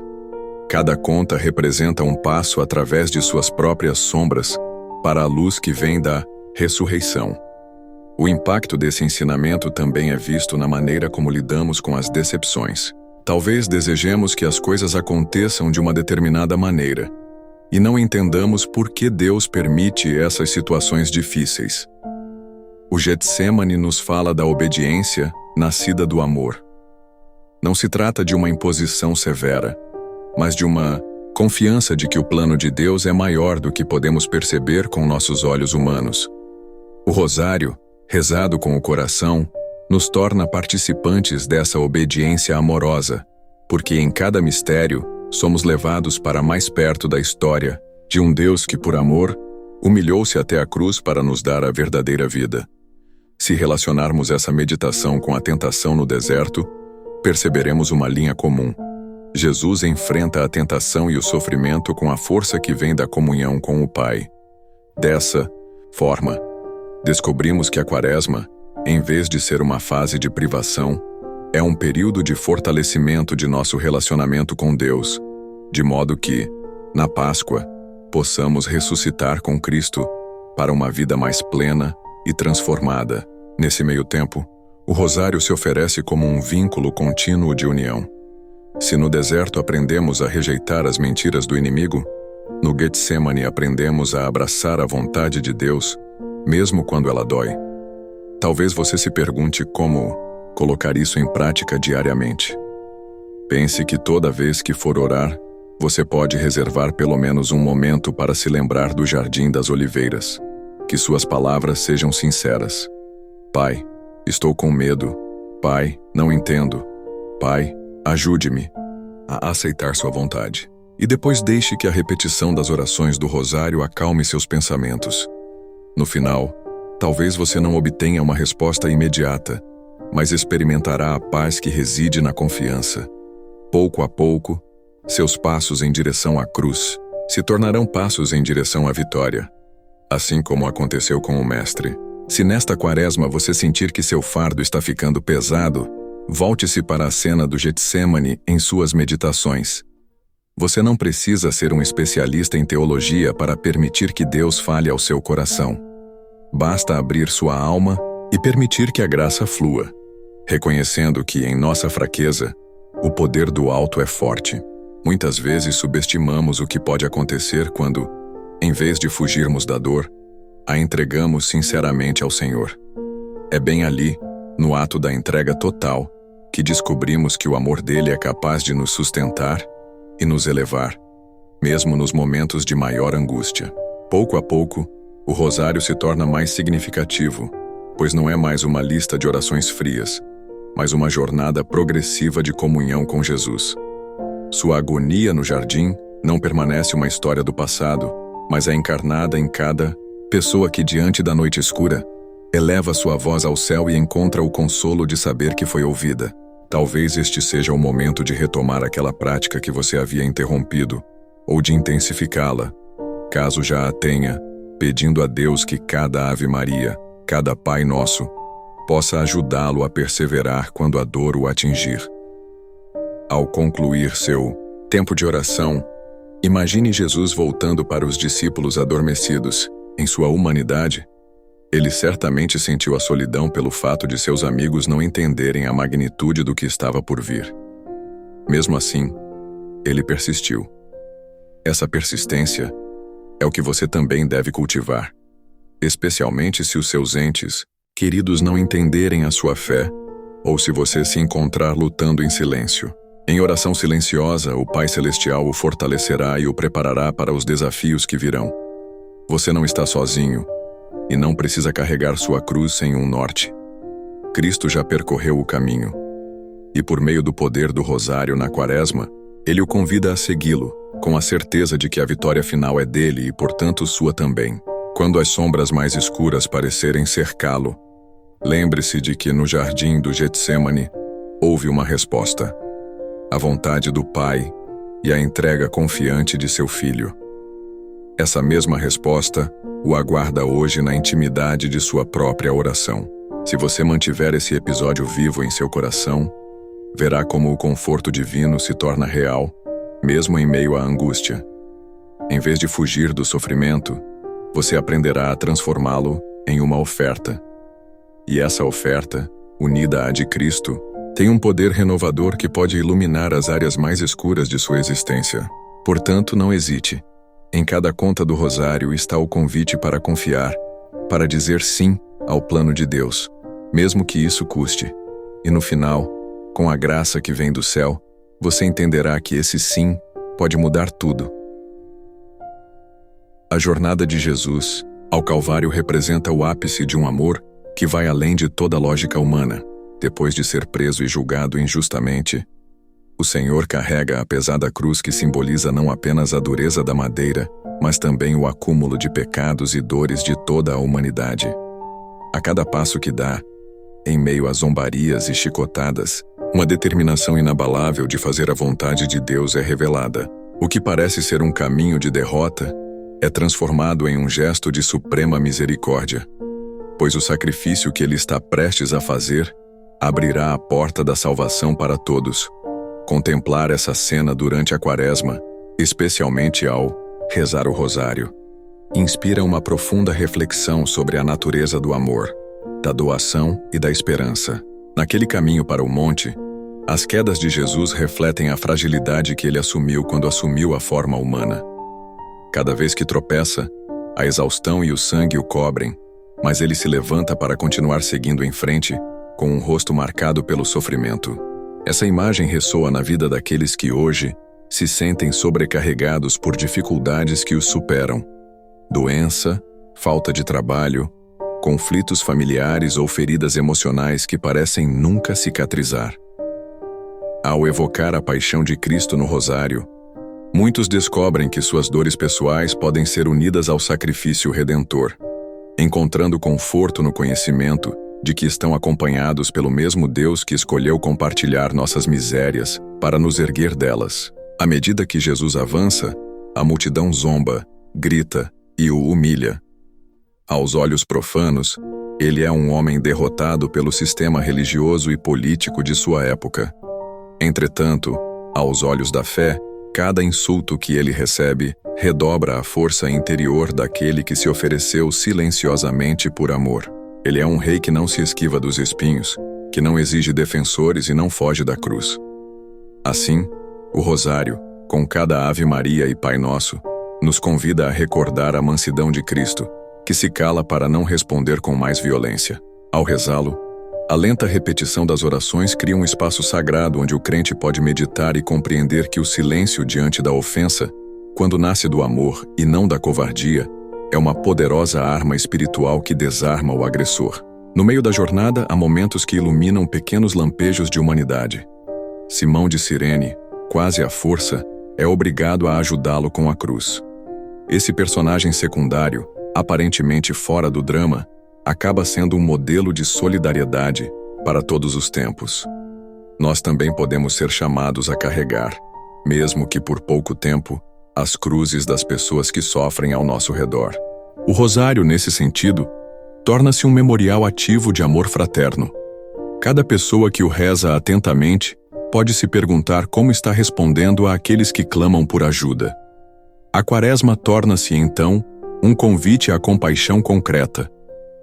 Cada conta representa um passo através de suas próprias sombras para a luz que vem da ressurreição. O impacto desse ensinamento também é visto na maneira como lidamos com as decepções. Talvez desejemos que as coisas aconteçam de uma determinada maneira e não entendamos por que Deus permite essas situações difíceis. O Getsêmani nos fala da obediência nascida do amor. Não se trata de uma imposição severa, mas de uma confiança de que o plano de Deus é maior do que podemos perceber com nossos olhos humanos. O rosário, rezado com o coração, nos torna participantes dessa obediência amorosa, porque em cada mistério somos levados para mais perto da história de um Deus que, por amor, humilhou-se até a cruz para nos dar a verdadeira vida. Se relacionarmos essa meditação com a tentação no deserto, perceberemos uma linha comum. Jesus enfrenta a tentação e o sofrimento com a força que vem da comunhão com o Pai. Dessa forma, descobrimos que a Quaresma, em vez de ser uma fase de privação, é um período de fortalecimento de nosso relacionamento com Deus, de modo que, na Páscoa, possamos ressuscitar com Cristo para uma vida mais plena e transformada. Nesse meio tempo, o rosário se oferece como um vínculo contínuo de união. Se no deserto aprendemos a rejeitar as mentiras do inimigo, no Getsêmani aprendemos a abraçar a vontade de Deus, mesmo quando ela dói. Talvez você se pergunte como colocar isso em prática diariamente. Pense que toda vez que for orar, você pode reservar pelo menos um momento para se lembrar do Jardim das Oliveiras. Que suas palavras sejam sinceras. Pai, estou com medo. Pai, não entendo. Pai, ajude-me a aceitar sua vontade. E depois deixe que a repetição das orações do rosário acalme seus pensamentos. No final, talvez você não obtenha uma resposta imediata, mas experimentará a paz que reside na confiança. Pouco a pouco, seus passos em direção à cruz se tornarão passos em direção à vitória. Assim como aconteceu com o Mestre. Se nesta Quaresma você sentir que seu fardo está ficando pesado, volte-se para a cena do Getsêmani em suas meditações. Você não precisa ser um especialista em teologia para permitir que Deus fale ao seu coração. Basta abrir sua alma e permitir que a graça flua, reconhecendo que, em nossa fraqueza, o poder do alto é forte. Muitas vezes subestimamos o que pode acontecer quando, em vez de fugirmos da dor, a entregamos sinceramente ao Senhor. É bem ali, no ato da entrega total, que descobrimos que o amor dele é capaz de nos sustentar e nos elevar, mesmo nos momentos de maior angústia. Pouco a pouco, o rosário se torna mais significativo, pois não é mais uma lista de orações frias, mas uma jornada progressiva de comunhão com Jesus. Sua agonia no jardim não permanece uma história do passado, mas é encarnada em cada pessoa que, diante da noite escura, eleva sua voz ao céu e encontra o consolo de saber que foi ouvida. Talvez este seja o momento de retomar aquela prática que você havia interrompido, ou de intensificá-la, caso já a tenha, pedindo a Deus que cada Ave Maria, cada Pai Nosso, possa ajudá-lo a perseverar quando a dor o atingir. Ao concluir seu tempo de oração, imagine Jesus voltando para os discípulos adormecidos. Em sua humanidade, ele certamente sentiu a solidão pelo fato de seus amigos não entenderem a magnitude do que estava por vir. Mesmo assim, ele persistiu. Essa persistência é o que você também deve cultivar, especialmente se os seus entes queridos não entenderem a sua fé ou se você se encontrar lutando em silêncio. Em oração silenciosa, o Pai Celestial o fortalecerá e o preparará para os desafios que virão. Você não está sozinho e não precisa carregar sua cruz sem um norte. Cristo já percorreu o caminho e, por meio do poder do rosário na Quaresma, ele o convida a segui-lo, com a certeza de que a vitória final é dele e, portanto, sua também. Quando as sombras mais escuras parecerem cercá-lo, lembre-se de que no jardim do Getsêmani houve uma resposta: a vontade do Pai e a entrega confiante de seu Filho. Essa mesma resposta o aguarda hoje na intimidade de sua própria oração. Se você mantiver esse episódio vivo em seu coração, verá como o conforto divino se torna real, mesmo em meio à angústia. Em vez de fugir do sofrimento, você aprenderá a transformá-lo em uma oferta. E essa oferta, unida à de Cristo, Tem um poder renovador que pode iluminar as áreas mais escuras de sua existência. Portanto, não hesite. Em cada conta do rosário está o convite para confiar, para dizer sim ao plano de Deus, mesmo que isso custe. E no final, com a graça que vem do céu, você entenderá que esse sim pode mudar tudo. A jornada de Jesus ao Calvário representa o ápice de um amor que vai além de toda lógica humana. Depois de ser preso e julgado injustamente, o Senhor carrega a pesada cruz que simboliza não apenas a dureza da madeira, mas também o acúmulo de pecados e dores de toda a humanidade. A cada passo que dá, em meio a zombarias e chicotadas, uma determinação inabalável de fazer a vontade de Deus é revelada. O que parece ser um caminho de derrota é transformado em um gesto de suprema misericórdia, pois o sacrifício que ele está prestes a fazer abrirá a porta da salvação para todos. Contemplar essa cena durante a Quaresma, especialmente ao rezar o rosário, inspira uma profunda reflexão sobre a natureza do amor, da doação e da esperança. Naquele caminho para o monte, as quedas de Jesus refletem a fragilidade que ele assumiu quando assumiu a forma humana. Cada vez que tropeça, a exaustão e o sangue o cobrem, mas ele se levanta para continuar seguindo em frente, com um rosto marcado pelo sofrimento. Essa imagem ressoa na vida daqueles que hoje se sentem sobrecarregados por dificuldades que os superam. Doença, falta de trabalho, conflitos familiares ou feridas emocionais que parecem nunca cicatrizar. Ao evocar a paixão de Cristo no rosário, muitos descobrem que suas dores pessoais podem ser unidas ao sacrifício redentor, encontrando conforto no conhecimento de que estão acompanhados pelo mesmo Deus que escolheu compartilhar nossas misérias para nos erguer delas. À medida que Jesus avança, a multidão zomba, grita e o humilha. Aos olhos profanos, ele é um homem derrotado pelo sistema religioso e político de sua época. Entretanto, aos olhos da fé, cada insulto que ele recebe redobra a força interior daquele que se ofereceu silenciosamente por amor. Ele é um rei que não se esquiva dos espinhos, que não exige defensores e não foge da cruz. Assim, o rosário, com cada Ave Maria e Pai Nosso, nos convida a recordar a mansidão de Cristo, que se cala para não responder com mais violência. Ao rezá-lo, a lenta repetição das orações cria um espaço sagrado onde o crente pode meditar e compreender que o silêncio diante da ofensa, quando nasce do amor e não da covardia, é uma poderosa arma espiritual que desarma o agressor. No meio da jornada, há momentos que iluminam pequenos lampejos de humanidade. Simão de Cirene, quase à força, é obrigado a ajudá-lo com a cruz. Esse personagem secundário, aparentemente fora do drama, acaba sendo um modelo de solidariedade para todos os tempos. Nós também podemos ser chamados a carregar, mesmo que por pouco tempo, as cruzes das pessoas que sofrem ao nosso redor. O rosário, nesse sentido, torna-se um memorial ativo de amor fraterno. Cada pessoa que o reza atentamente pode se perguntar como está respondendo àqueles que clamam por ajuda. A Quaresma torna-se, então, um convite à compaixão concreta,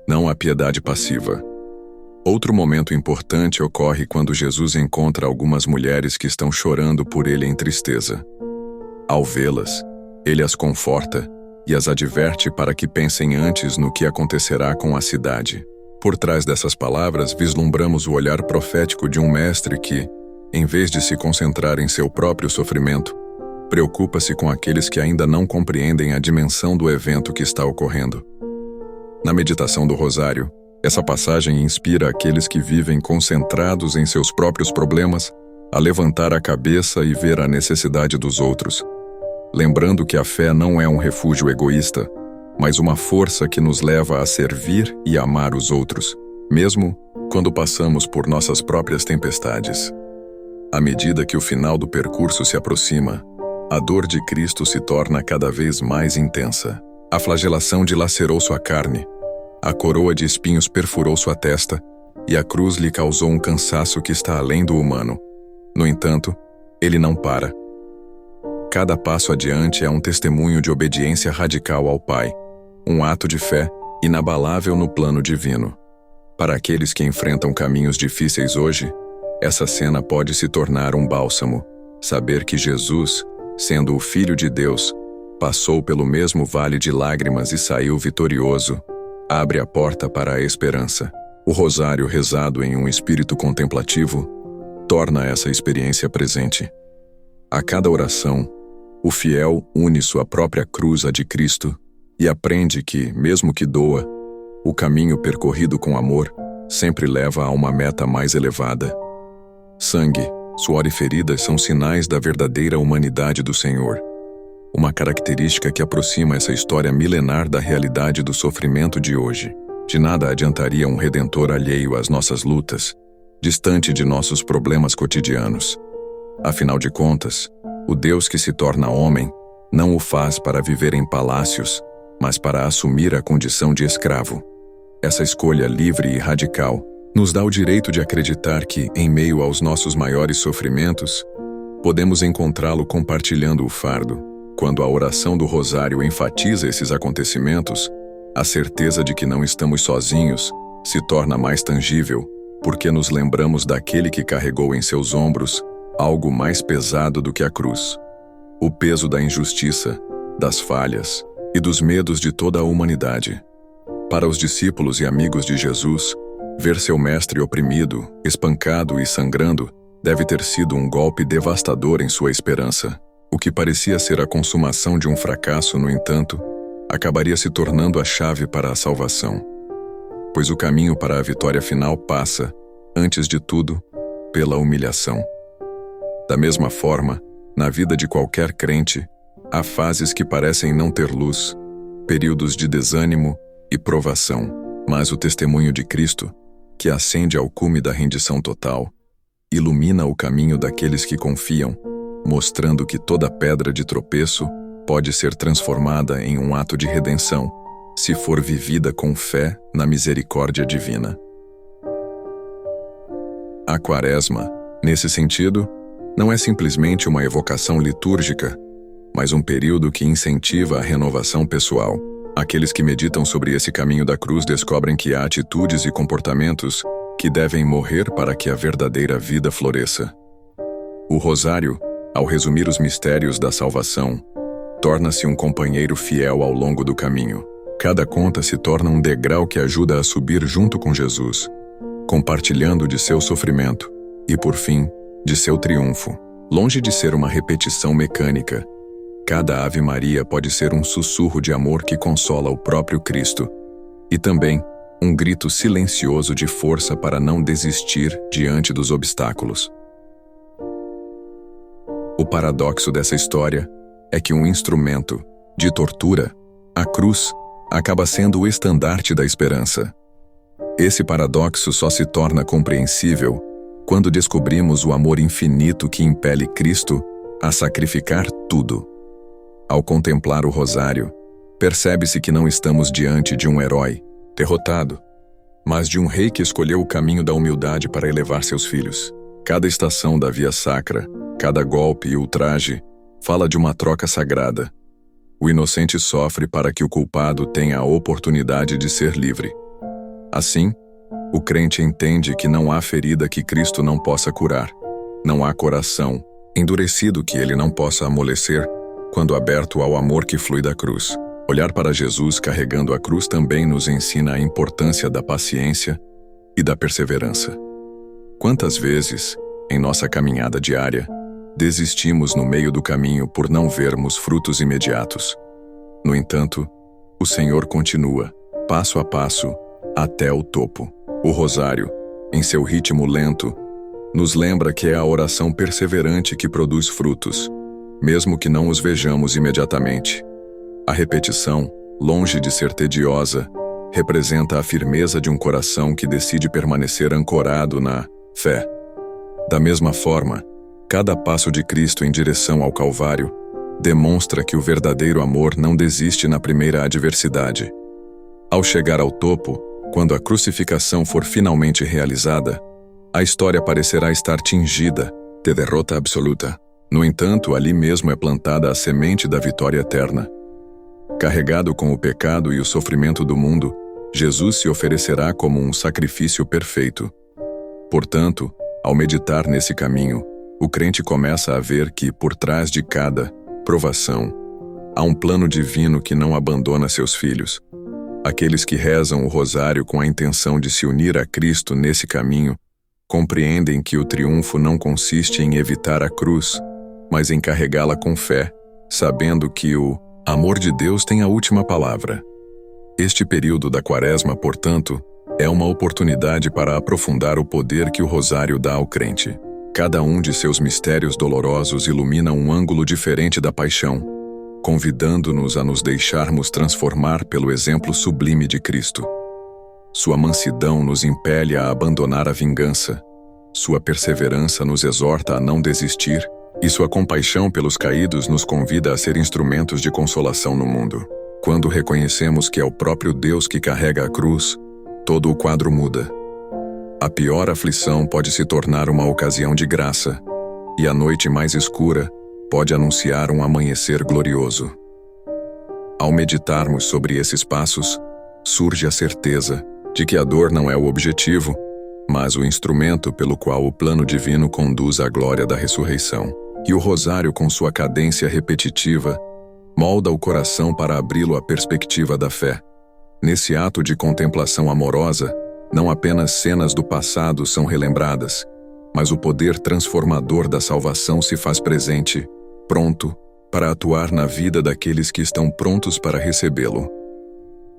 não à piedade passiva. Outro momento importante ocorre quando Jesus encontra algumas mulheres que estão chorando por ele em tristeza. Ao vê-las, ele as conforta e as adverte para que pensem antes no que acontecerá com a cidade. Por trás dessas palavras, vislumbramos o olhar profético de um mestre que, em vez de se concentrar em seu próprio sofrimento, preocupa-se com aqueles que ainda não compreendem a dimensão do evento que está ocorrendo. Na meditação do rosário, essa passagem inspira aqueles que vivem concentrados em seus próprios problemas a levantar a cabeça e ver a necessidade dos outros, lembrando que a fé não é um refúgio egoísta, mas uma força que nos leva a servir e amar os outros, mesmo quando passamos por nossas próprias tempestades. À medida que o final do percurso se aproxima, a dor de Cristo se torna cada vez mais intensa. A flagelação dilacerou sua carne, a coroa de espinhos perfurou sua testa e a cruz lhe causou um cansaço que está além do humano. No entanto, ele não para. Cada passo adiante é um testemunho de obediência radical ao Pai, um ato de fé inabalável no plano divino. Para aqueles que enfrentam caminhos difíceis hoje, Essa cena pode se tornar um bálsamo. Saber que Jesus, sendo o Filho de Deus, passou pelo mesmo vale de lágrimas e saiu vitorioso, abre a porta para a esperança. O rosário rezado em um espírito contemplativo torna essa experiência presente. A cada oração, o fiel une sua própria cruz à de Cristo e aprende que, mesmo que doa, o caminho percorrido com amor sempre leva a uma meta mais elevada. Sangue, suor e feridas são sinais da verdadeira humanidade do Senhor. Uma característica que aproxima essa história milenar da realidade do sofrimento de hoje. De nada adiantaria um redentor alheio às nossas lutas, distante de nossos problemas cotidianos. Afinal de contas, o Deus que se torna homem não o faz para viver em palácios, mas para assumir a condição de escravo. Essa escolha livre e radical nos dá o direito de acreditar que, em meio aos nossos maiores sofrimentos, podemos encontrá-lo compartilhando o fardo. Quando a oração do rosário enfatiza esses acontecimentos, a certeza de que não estamos sozinhos se torna mais tangível, porque nos lembramos daquele que carregou em seus ombros algo mais pesado do que a cruz. O peso da injustiça, das falhas e dos medos de toda a humanidade. Para os discípulos e amigos de Jesus, ver seu mestre oprimido, espancado e sangrando deve ter sido um golpe devastador em sua esperança. O que parecia ser a consumação de um fracasso, no entanto, acabaria se tornando a chave para a salvação. Pois o caminho para a vitória final passa, antes de tudo, pela humilhação. Da mesma forma, na vida de qualquer crente, há fases que parecem não ter luz, períodos de desânimo e provação, mas o testemunho de Cristo, que ascende ao cume da rendição total, ilumina o caminho daqueles que confiam, mostrando que toda pedra de tropeço pode ser transformada em um ato de redenção, se for vivida com fé na misericórdia divina. A Quaresma, nesse sentido, não é simplesmente uma evocação litúrgica, mas um período que incentiva a renovação pessoal. Aqueles que meditam sobre esse caminho da cruz descobrem que há atitudes e comportamentos que devem morrer para que a verdadeira vida floresça. O rosário, ao resumir os mistérios da salvação, torna-se um companheiro fiel ao longo do caminho. Cada conta se torna um degrau que ajuda a subir junto com Jesus, compartilhando de seu sofrimento e, por fim, de seu triunfo. Longe de ser uma repetição mecânica, cada Ave Maria pode ser um sussurro de amor que consola o próprio Cristo e também um grito silencioso de força para não desistir diante dos obstáculos. O paradoxo dessa história é que um instrumento de tortura, a cruz, acaba sendo o estandarte da esperança. Esse paradoxo só se torna compreensível quando descobrimos o amor infinito que impele Cristo a sacrificar tudo. Ao contemplar o rosário, percebe-se que não estamos diante de um herói derrotado, mas de um rei que escolheu o caminho da humildade para elevar seus filhos. Cada estação da via sacra, cada golpe e ultraje, fala de uma troca sagrada. O inocente sofre para que o culpado tenha a oportunidade de ser livre. Assim, o crente entende que não há ferida que Cristo não possa curar, não há coração endurecido que ele não possa amolecer quando aberto ao amor que flui da cruz. Olhar para Jesus carregando a cruz também nos ensina a importância da paciência e da perseverança. Quantas vezes, em nossa caminhada diária, desistimos no meio do caminho por não vermos frutos imediatos. No entanto, o Senhor continua, passo a passo, até o topo. O rosário, em seu ritmo lento, nos lembra que é a oração perseverante que produz frutos, mesmo que não os vejamos imediatamente. A repetição, longe de ser tediosa, representa a firmeza de um coração que decide permanecer ancorado na fé. Da mesma forma, cada passo de Cristo em direção ao Calvário demonstra que o verdadeiro amor não desiste na primeira adversidade. Ao chegar ao topo, quando a crucificação for finalmente realizada, a história parecerá estar tingida de derrota absoluta. No entanto, ali mesmo é plantada a semente da vitória eterna. Carregado com o pecado e o sofrimento do mundo, Jesus se oferecerá como um sacrifício perfeito. Portanto, Ao meditar nesse caminho, o crente começa a ver que, por trás de cada provação, há um plano divino que não abandona seus filhos. Aqueles que rezam o rosário com a intenção de se unir a Cristo nesse caminho, compreendem que o triunfo não consiste em evitar a cruz, mas em carregá-la com fé, sabendo que o amor de Deus tem a última palavra. Este período da Quaresma, portanto, é uma oportunidade para aprofundar o poder que o rosário dá ao crente. Cada um de seus mistérios dolorosos ilumina um ângulo diferente da paixão, convidando-nos a nos deixarmos transformar pelo exemplo sublime de Cristo. Sua mansidão nos impele a abandonar a vingança, sua perseverança nos exorta a não desistir, e sua compaixão pelos caídos nos convida a ser instrumentos de consolação no mundo. Quando reconhecemos que é o próprio Deus que carrega a cruz, todo o quadro muda. A pior aflição pode se tornar uma ocasião de graça, e a noite mais escura pode anunciar um amanhecer glorioso. Ao meditarmos sobre esses passos, surge a certeza de que a dor não é o objetivo, mas o instrumento pelo qual o plano divino conduz à glória da ressurreição. E o rosário, com sua cadência repetitiva, molda o coração para abri-lo à perspectiva da fé. Nesse ato de contemplação amorosa, não apenas cenas do passado são relembradas, mas o poder transformador da salvação se faz presente, pronto para atuar na vida daqueles que estão prontos para recebê-lo.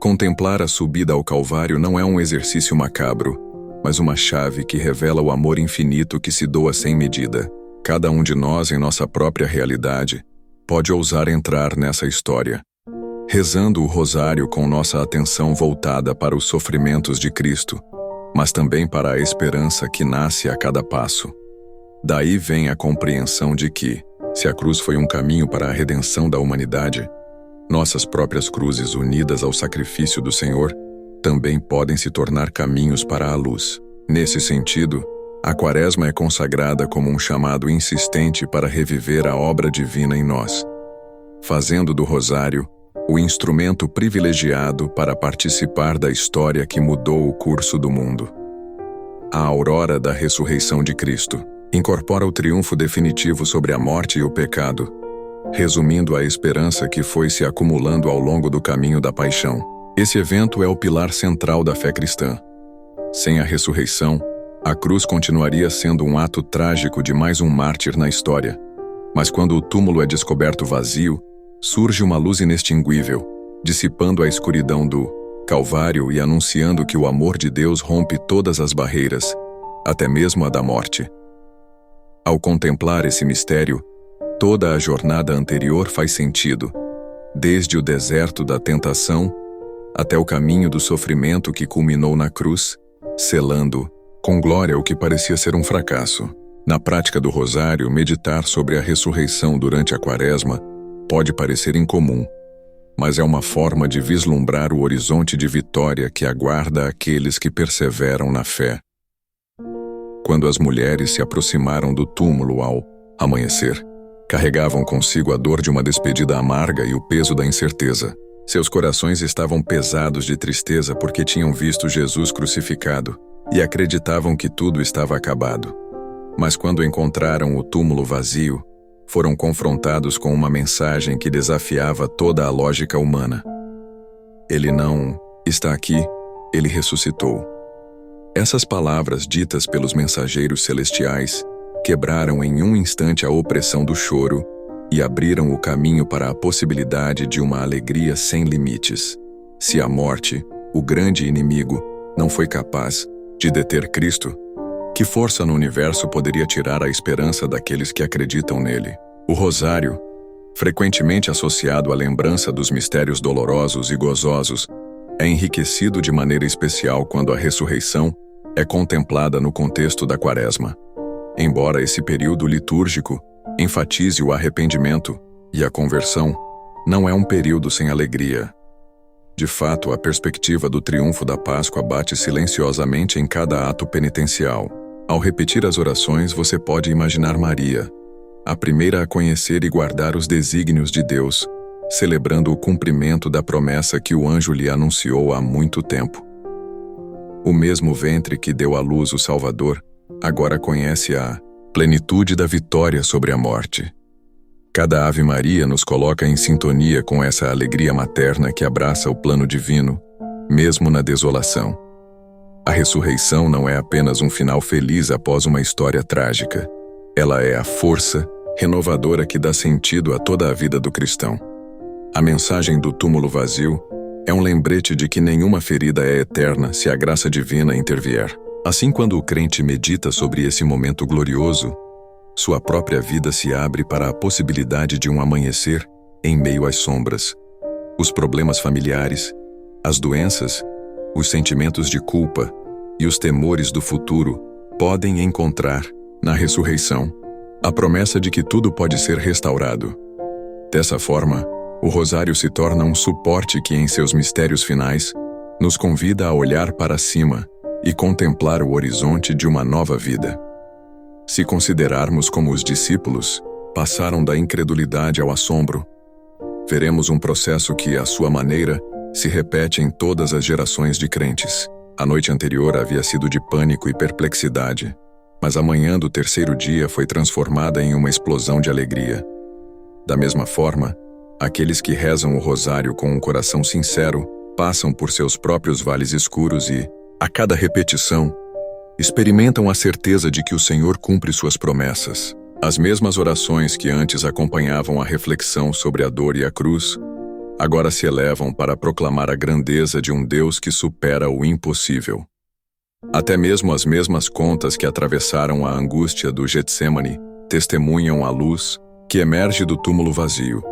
Contemplar a subida ao Calvário não é um exercício macabro, mas uma chave que revela o amor infinito que se doa sem medida. Cada um de nós, em nossa própria realidade, pode ousar entrar nessa história, rezando o rosário com nossa atenção voltada para os sofrimentos de Cristo, mas também para a esperança que nasce a cada passo. Daí vem a compreensão de que, se a cruz foi um caminho para a redenção da humanidade, nossas próprias cruzes unidas ao sacrifício do Senhor também podem se tornar caminhos para a luz. Nesse sentido, a Quaresma é consagrada como um chamado insistente para reviver a obra divina em nós, fazendo do rosário o instrumento privilegiado para participar da história que mudou o curso do mundo. A aurora da ressurreição de Cristo incorpora o triunfo definitivo sobre a morte e o pecado, resumindo a esperança que foi se acumulando ao longo do caminho da paixão. Esse evento é o pilar central da fé cristã. Sem a ressurreição, a cruz continuaria sendo um ato trágico de mais um mártir na história. Mas quando o túmulo é descoberto vazio, surge uma luz inextinguível, dissipando a escuridão do Calvário e anunciando que o amor de Deus rompe todas as barreiras, até mesmo a da morte. Ao contemplar esse mistério, toda a jornada anterior faz sentido, desde o deserto da tentação até o caminho do sofrimento que culminou na cruz, selando com glória o que parecia ser um fracasso. Na prática do rosário, meditar sobre a ressurreição durante a Quaresma pode parecer incomum, mas é uma forma de vislumbrar o horizonte de vitória que aguarda aqueles que perseveram na fé. Quando as mulheres se aproximaram do túmulo ao amanhecer, carregavam consigo a dor de uma despedida amarga e o peso da incerteza. Seus corações estavam pesados de tristeza porque tinham visto Jesus crucificado e acreditavam que tudo estava acabado. Mas quando encontraram o túmulo vazio, foram confrontados com uma mensagem que desafiava toda a lógica humana. Ele não está aqui, ele ressuscitou. Essas palavras ditas pelos mensageiros celestiais quebraram em um instante a opressão do choro e abriram o caminho para a possibilidade de uma alegria sem limites. Se a morte, o grande inimigo, não foi capaz de deter Cristo, que força no universo poderia tirar a esperança daqueles que acreditam nele? O rosário, frequentemente associado à lembrança dos mistérios dolorosos e gozosos, é enriquecido de maneira especial quando a ressurreição é contemplada no contexto da Quaresma. Embora esse período litúrgico enfatize o arrependimento e a conversão, não é um período sem alegria. De fato, a perspectiva do triunfo da Páscoa bate silenciosamente em cada ato penitencial. Ao repetir as orações, você pode imaginar Maria, a primeira a conhecer e guardar os desígnios de Deus, celebrando o cumprimento da promessa que o anjo lhe anunciou há muito tempo. O mesmo ventre que deu à luz o Salvador agora conhece a plenitude da vitória sobre a morte. Cada Ave Maria nos coloca em sintonia com essa alegria materna que abraça o plano divino, mesmo na desolação. A ressurreição não é apenas um final feliz após uma história trágica. Ela é a força renovadora que dá sentido a toda a vida do cristão. A mensagem do túmulo vazio é um lembrete de que nenhuma ferida é eterna se a graça divina intervier. Assim, quando o crente medita sobre esse momento glorioso, sua própria vida se abre para a possibilidade de um amanhecer em meio às sombras. Os problemas familiares, as doenças, os sentimentos de culpa e os temores do futuro podem encontrar, na ressurreição, a promessa de que tudo pode ser restaurado. Dessa forma, o rosário se torna um suporte que, em seus mistérios finais, nos convida a olhar para cima e contemplar o horizonte de uma nova vida. Se considerarmos como os discípulos passaram da incredulidade ao assombro, veremos um processo que, à sua maneira, se repete em todas as gerações de crentes. A noite anterior havia sido de pânico e perplexidade, mas a manhã do terceiro dia foi transformada em uma explosão de alegria. Da mesma forma, aqueles que rezam o rosário com um coração sincero passam por seus próprios vales escuros e, a cada repetição, experimentam a certeza de que o Senhor cumpre suas promessas. As mesmas orações que antes acompanhavam a reflexão sobre a dor e a cruz, agora se elevam para proclamar a grandeza de um Deus que supera o impossível. Até mesmo as mesmas contas que atravessaram a angústia do Getsêmani testemunham a luz que emerge do túmulo vazio.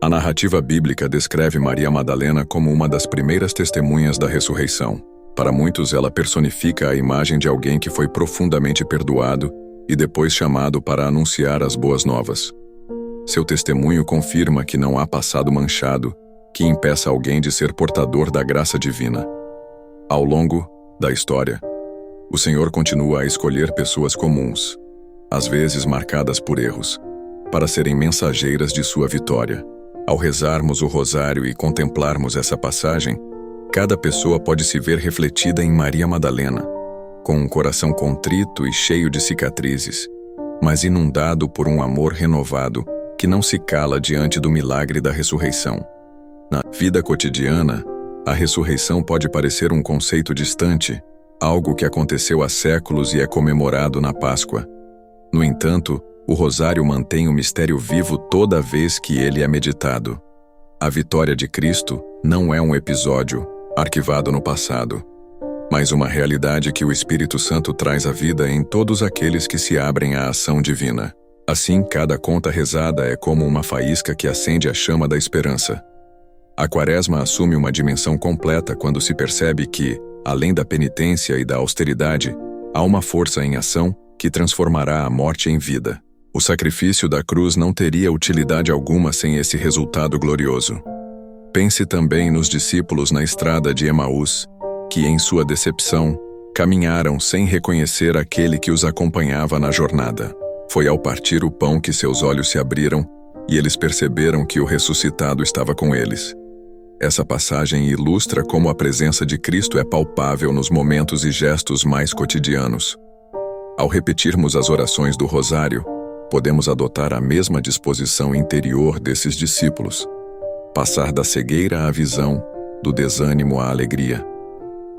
A narrativa bíblica descreve Maria Madalena como uma das primeiras testemunhas da ressurreição. Para muitos, ela personifica a imagem de alguém que foi profundamente perdoado e depois chamado para anunciar as boas novas. Seu testemunho confirma que não há passado manchado que impeça alguém de ser portador da graça divina. Ao longo da história, o Senhor continua a escolher pessoas comuns, às vezes marcadas por erros, para serem mensageiras de sua vitória. Ao rezarmos o rosário e contemplarmos essa passagem, cada pessoa pode se ver refletida em Maria Madalena, com um coração contrito e cheio de cicatrizes, mas inundado por um amor renovado que não se cala diante do milagre da ressurreição. Na vida cotidiana, a ressurreição pode parecer um conceito distante, algo que aconteceu há séculos e é comemorado na Páscoa. No entanto, o rosário mantém o mistério vivo toda vez que ele é meditado. A vitória de Cristo não é um episódio arquivado no passado, mas uma realidade que o Espírito Santo traz à vida em todos aqueles que se abrem à ação divina. Assim, cada conta rezada é como uma faísca que acende a chama da esperança. A Quaresma assume uma dimensão completa quando se percebe que, além da penitência e da austeridade, há uma força em ação que transformará a morte em vida. O sacrifício da cruz não teria utilidade alguma sem esse resultado glorioso. Pense também nos discípulos na estrada de Emaús, que, em sua decepção, caminharam sem reconhecer aquele que os acompanhava na jornada. Foi ao partir o pão que seus olhos se abriram e eles perceberam que o ressuscitado estava com eles. Essa passagem ilustra como a presença de Cristo é palpável nos momentos e gestos mais cotidianos. Ao repetirmos as orações do rosário, podemos adotar a mesma disposição interior desses discípulos. Passar da cegueira à visão, do desânimo à alegria.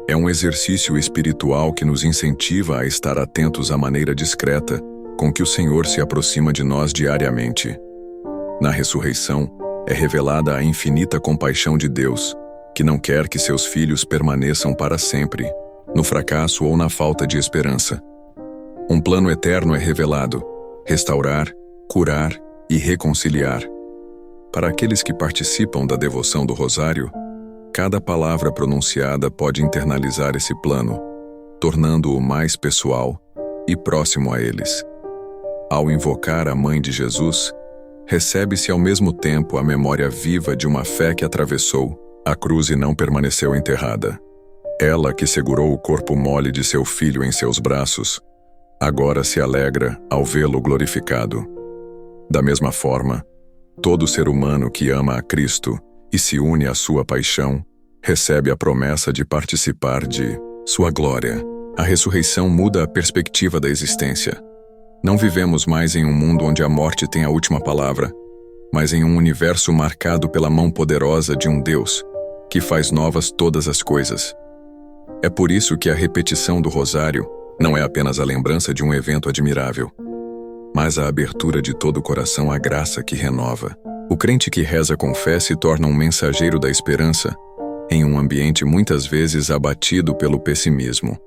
É um exercício espiritual que nos incentiva a estar atentos à maneira discreta com que o Senhor se aproxima de nós diariamente. Na ressurreição, é revelada a infinita compaixão de Deus, que não quer que seus filhos permaneçam para sempre, no fracasso ou na falta de esperança. Um plano eterno é revelado: restaurar, curar e reconciliar. Para aqueles que participam da devoção do rosário, cada palavra pronunciada pode internalizar esse plano, tornando-o mais pessoal e próximo a eles. Ao invocar a Mãe de Jesus, recebe-se ao mesmo tempo a memória viva de uma fé que atravessou a cruz e não permaneceu enterrada. Ela, que segurou o corpo mole de seu filho em seus braços, agora se alegra ao vê-lo glorificado. Da mesma forma, todo ser humano que ama a Cristo e se une à sua paixão, recebe a promessa de participar de sua glória. A ressurreição muda a perspectiva da existência. Não vivemos mais em um mundo onde a morte tem a última palavra, mas em um universo marcado pela mão poderosa de um Deus, que faz novas todas as coisas. É por isso que a repetição do rosário não é apenas a lembrança de um evento admirável, mas a abertura de todo o coração à graça que renova. O crente que reza com fé se torna um mensageiro da esperança em um ambiente muitas vezes abatido pelo pessimismo.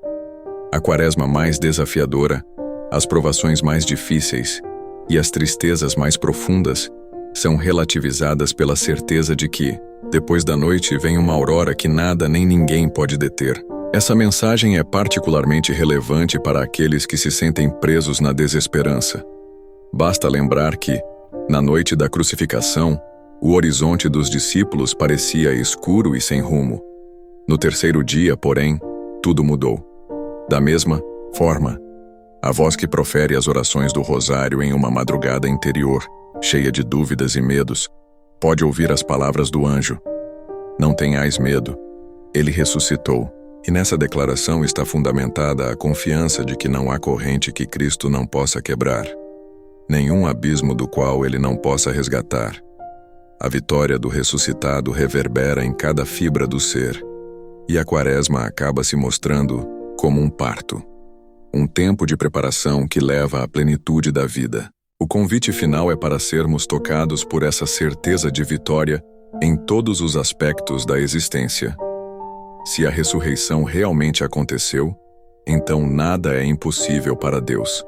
A quaresma mais desafiadora, as provações mais difíceis e as tristezas mais profundas são relativizadas pela certeza de que, depois da noite, vem uma aurora que nada nem ninguém pode deter. Essa mensagem é particularmente relevante para aqueles que se sentem presos na desesperança. Basta lembrar que, na noite da crucificação, o horizonte dos discípulos parecia escuro e sem rumo. No terceiro dia, porém, tudo mudou. Da mesma forma, a voz que profere as orações do rosário em uma madrugada interior, cheia de dúvidas e medos, pode ouvir as palavras do anjo: "Não tenhais medo, ele ressuscitou." E nessa declaração está fundamentada a confiança de que não há corrente que Cristo não possa quebrar, nenhum abismo do qual ele não possa resgatar. A vitória do ressuscitado reverbera em cada fibra do ser, e a quaresma acaba se mostrando como um parto, um tempo de preparação que leva à plenitude da vida. O convite final é para sermos tocados por essa certeza de vitória em todos os aspectos da existência. Se a ressurreição realmente aconteceu, então nada é impossível para Deus.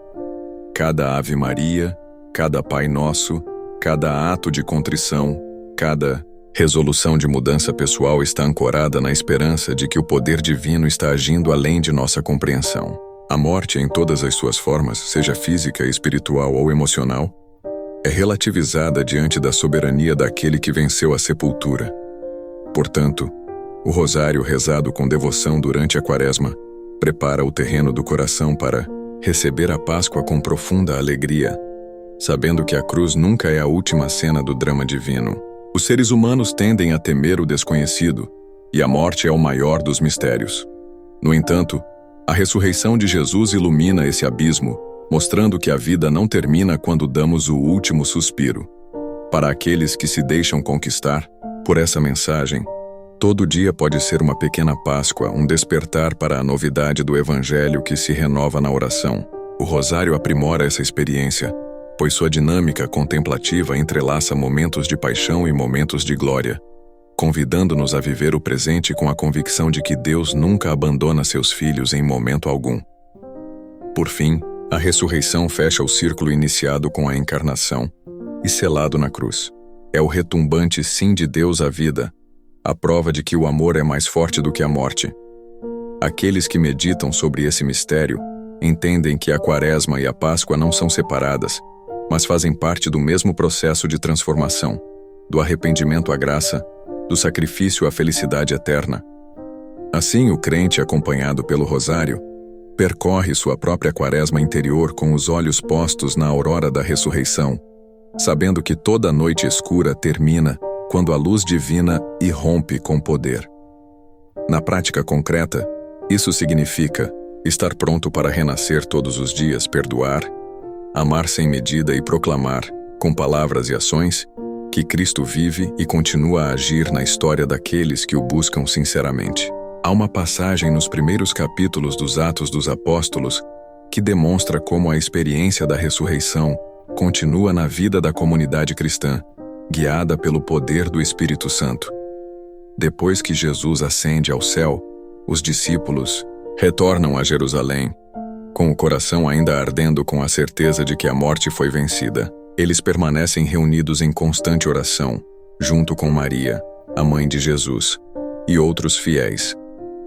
Cada Ave Maria, cada Pai Nosso, cada ato de contrição, cada resolução de mudança pessoal está ancorada na esperança de que o poder divino está agindo além de nossa compreensão. A morte, em todas as suas formas, seja física, espiritual ou emocional, é relativizada diante da soberania daquele que venceu a sepultura. Portanto, o rosário rezado com devoção durante a quaresma prepara o terreno do coração para receber a Páscoa com profunda alegria, sabendo que a cruz nunca é a última cena do drama divino. Os seres humanos tendem a temer o desconhecido, e a morte é o maior dos mistérios. No entanto, a ressurreição de Jesus ilumina esse abismo, mostrando que a vida não termina quando damos o último suspiro. Para aqueles que se deixam conquistar por essa mensagem, todo dia pode ser uma pequena Páscoa, um despertar para a novidade do Evangelho que se renova na oração. O rosário aprimora essa experiência, pois sua dinâmica contemplativa entrelaça momentos de paixão e momentos de glória, convidando-nos a viver o presente com a convicção de que Deus nunca abandona seus filhos em momento algum. Por fim, a ressurreição fecha o círculo iniciado com a encarnação e selado na cruz. É o retumbante sim de Deus à vida, a prova de que o amor é mais forte do que a morte. Aqueles que meditam sobre esse mistério entendem que a quaresma e a Páscoa não são separadas, mas fazem parte do mesmo processo de transformação, do arrependimento à graça, do sacrifício à felicidade eterna. Assim, o crente, acompanhado pelo rosário, percorre sua própria quaresma interior com os olhos postos na aurora da ressurreição, sabendo que toda noite escura termina quando a luz divina irrompe com poder. Na prática concreta, isso significa estar pronto para renascer todos os dias, perdoar, amar sem medida e proclamar, com palavras e ações, que Cristo vive e continua a agir na história daqueles que o buscam sinceramente. Há uma passagem nos primeiros capítulos dos Atos dos Apóstolos que demonstra como a experiência da ressurreição continua na vida da comunidade cristã, guiada pelo poder do Espírito Santo. Depois que Jesus ascende ao céu, os discípulos retornam a Jerusalém, com o coração ainda ardendo com a certeza de que a morte foi vencida. Eles permanecem reunidos em constante oração, junto com Maria, a mãe de Jesus, e outros fiéis,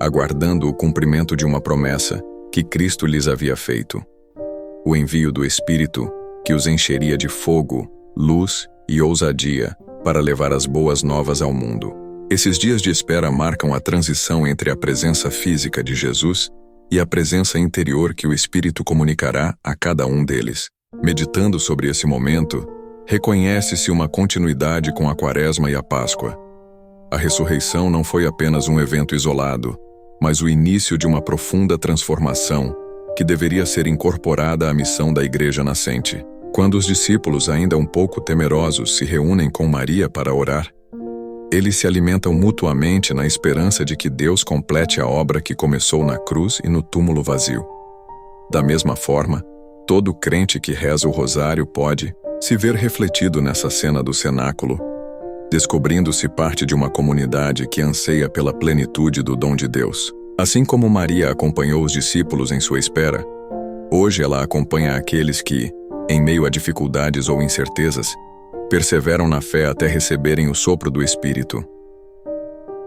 aguardando o cumprimento de uma promessa que Cristo lhes havia feito: o envio do Espírito, que os encheria de fogo, luz e ousadia para levar as boas novas ao mundo. Esses dias de espera marcam a transição entre a presença física de Jesus e a presença interior que o Espírito comunicará a cada um deles. Meditando sobre esse momento, reconhece-se uma continuidade com a Quaresma e a Páscoa. A ressurreição não foi apenas um evento isolado, mas o início de uma profunda transformação que deveria ser incorporada à missão da Igreja nascente. Quando os discípulos, ainda um pouco temerosos, se reúnem com Maria para orar, eles se alimentam mutuamente na esperança de que Deus complete a obra que começou na cruz e no túmulo vazio. Da mesma forma, todo crente que reza o rosário pode se ver refletido nessa cena do cenáculo, descobrindo-se parte de uma comunidade que anseia pela plenitude do dom de Deus. Assim como Maria acompanhou os discípulos em sua espera, hoje ela acompanha aqueles que, em meio a dificuldades ou incertezas, perseveram na fé até receberem o sopro do Espírito.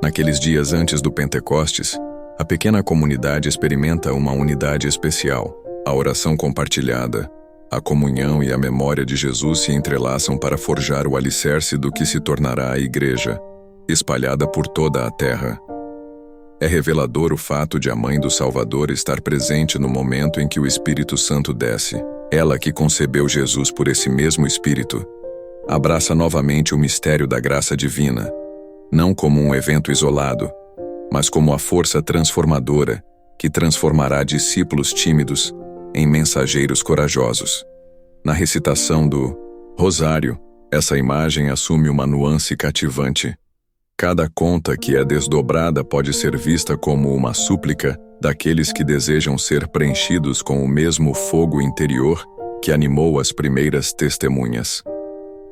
Naqueles dias antes do Pentecostes, a pequena comunidade experimenta uma unidade especial. A oração compartilhada, a comunhão e a memória de Jesus se entrelaçam para forjar o alicerce do que se tornará a Igreja, espalhada por toda a terra. É revelador o fato de a Mãe do Salvador estar presente no momento em que o Espírito Santo desce. Ela que concebeu Jesus por esse mesmo Espírito, abraça novamente o mistério da graça divina, não como um evento isolado, mas como a força transformadora que transformará discípulos tímidos em mensageiros corajosos. Na recitação do Rosário, essa imagem assume uma nuance cativante. Cada conta que é desdobrada pode ser vista como uma súplica daqueles que desejam ser preenchidos com o mesmo fogo interior que animou as primeiras testemunhas.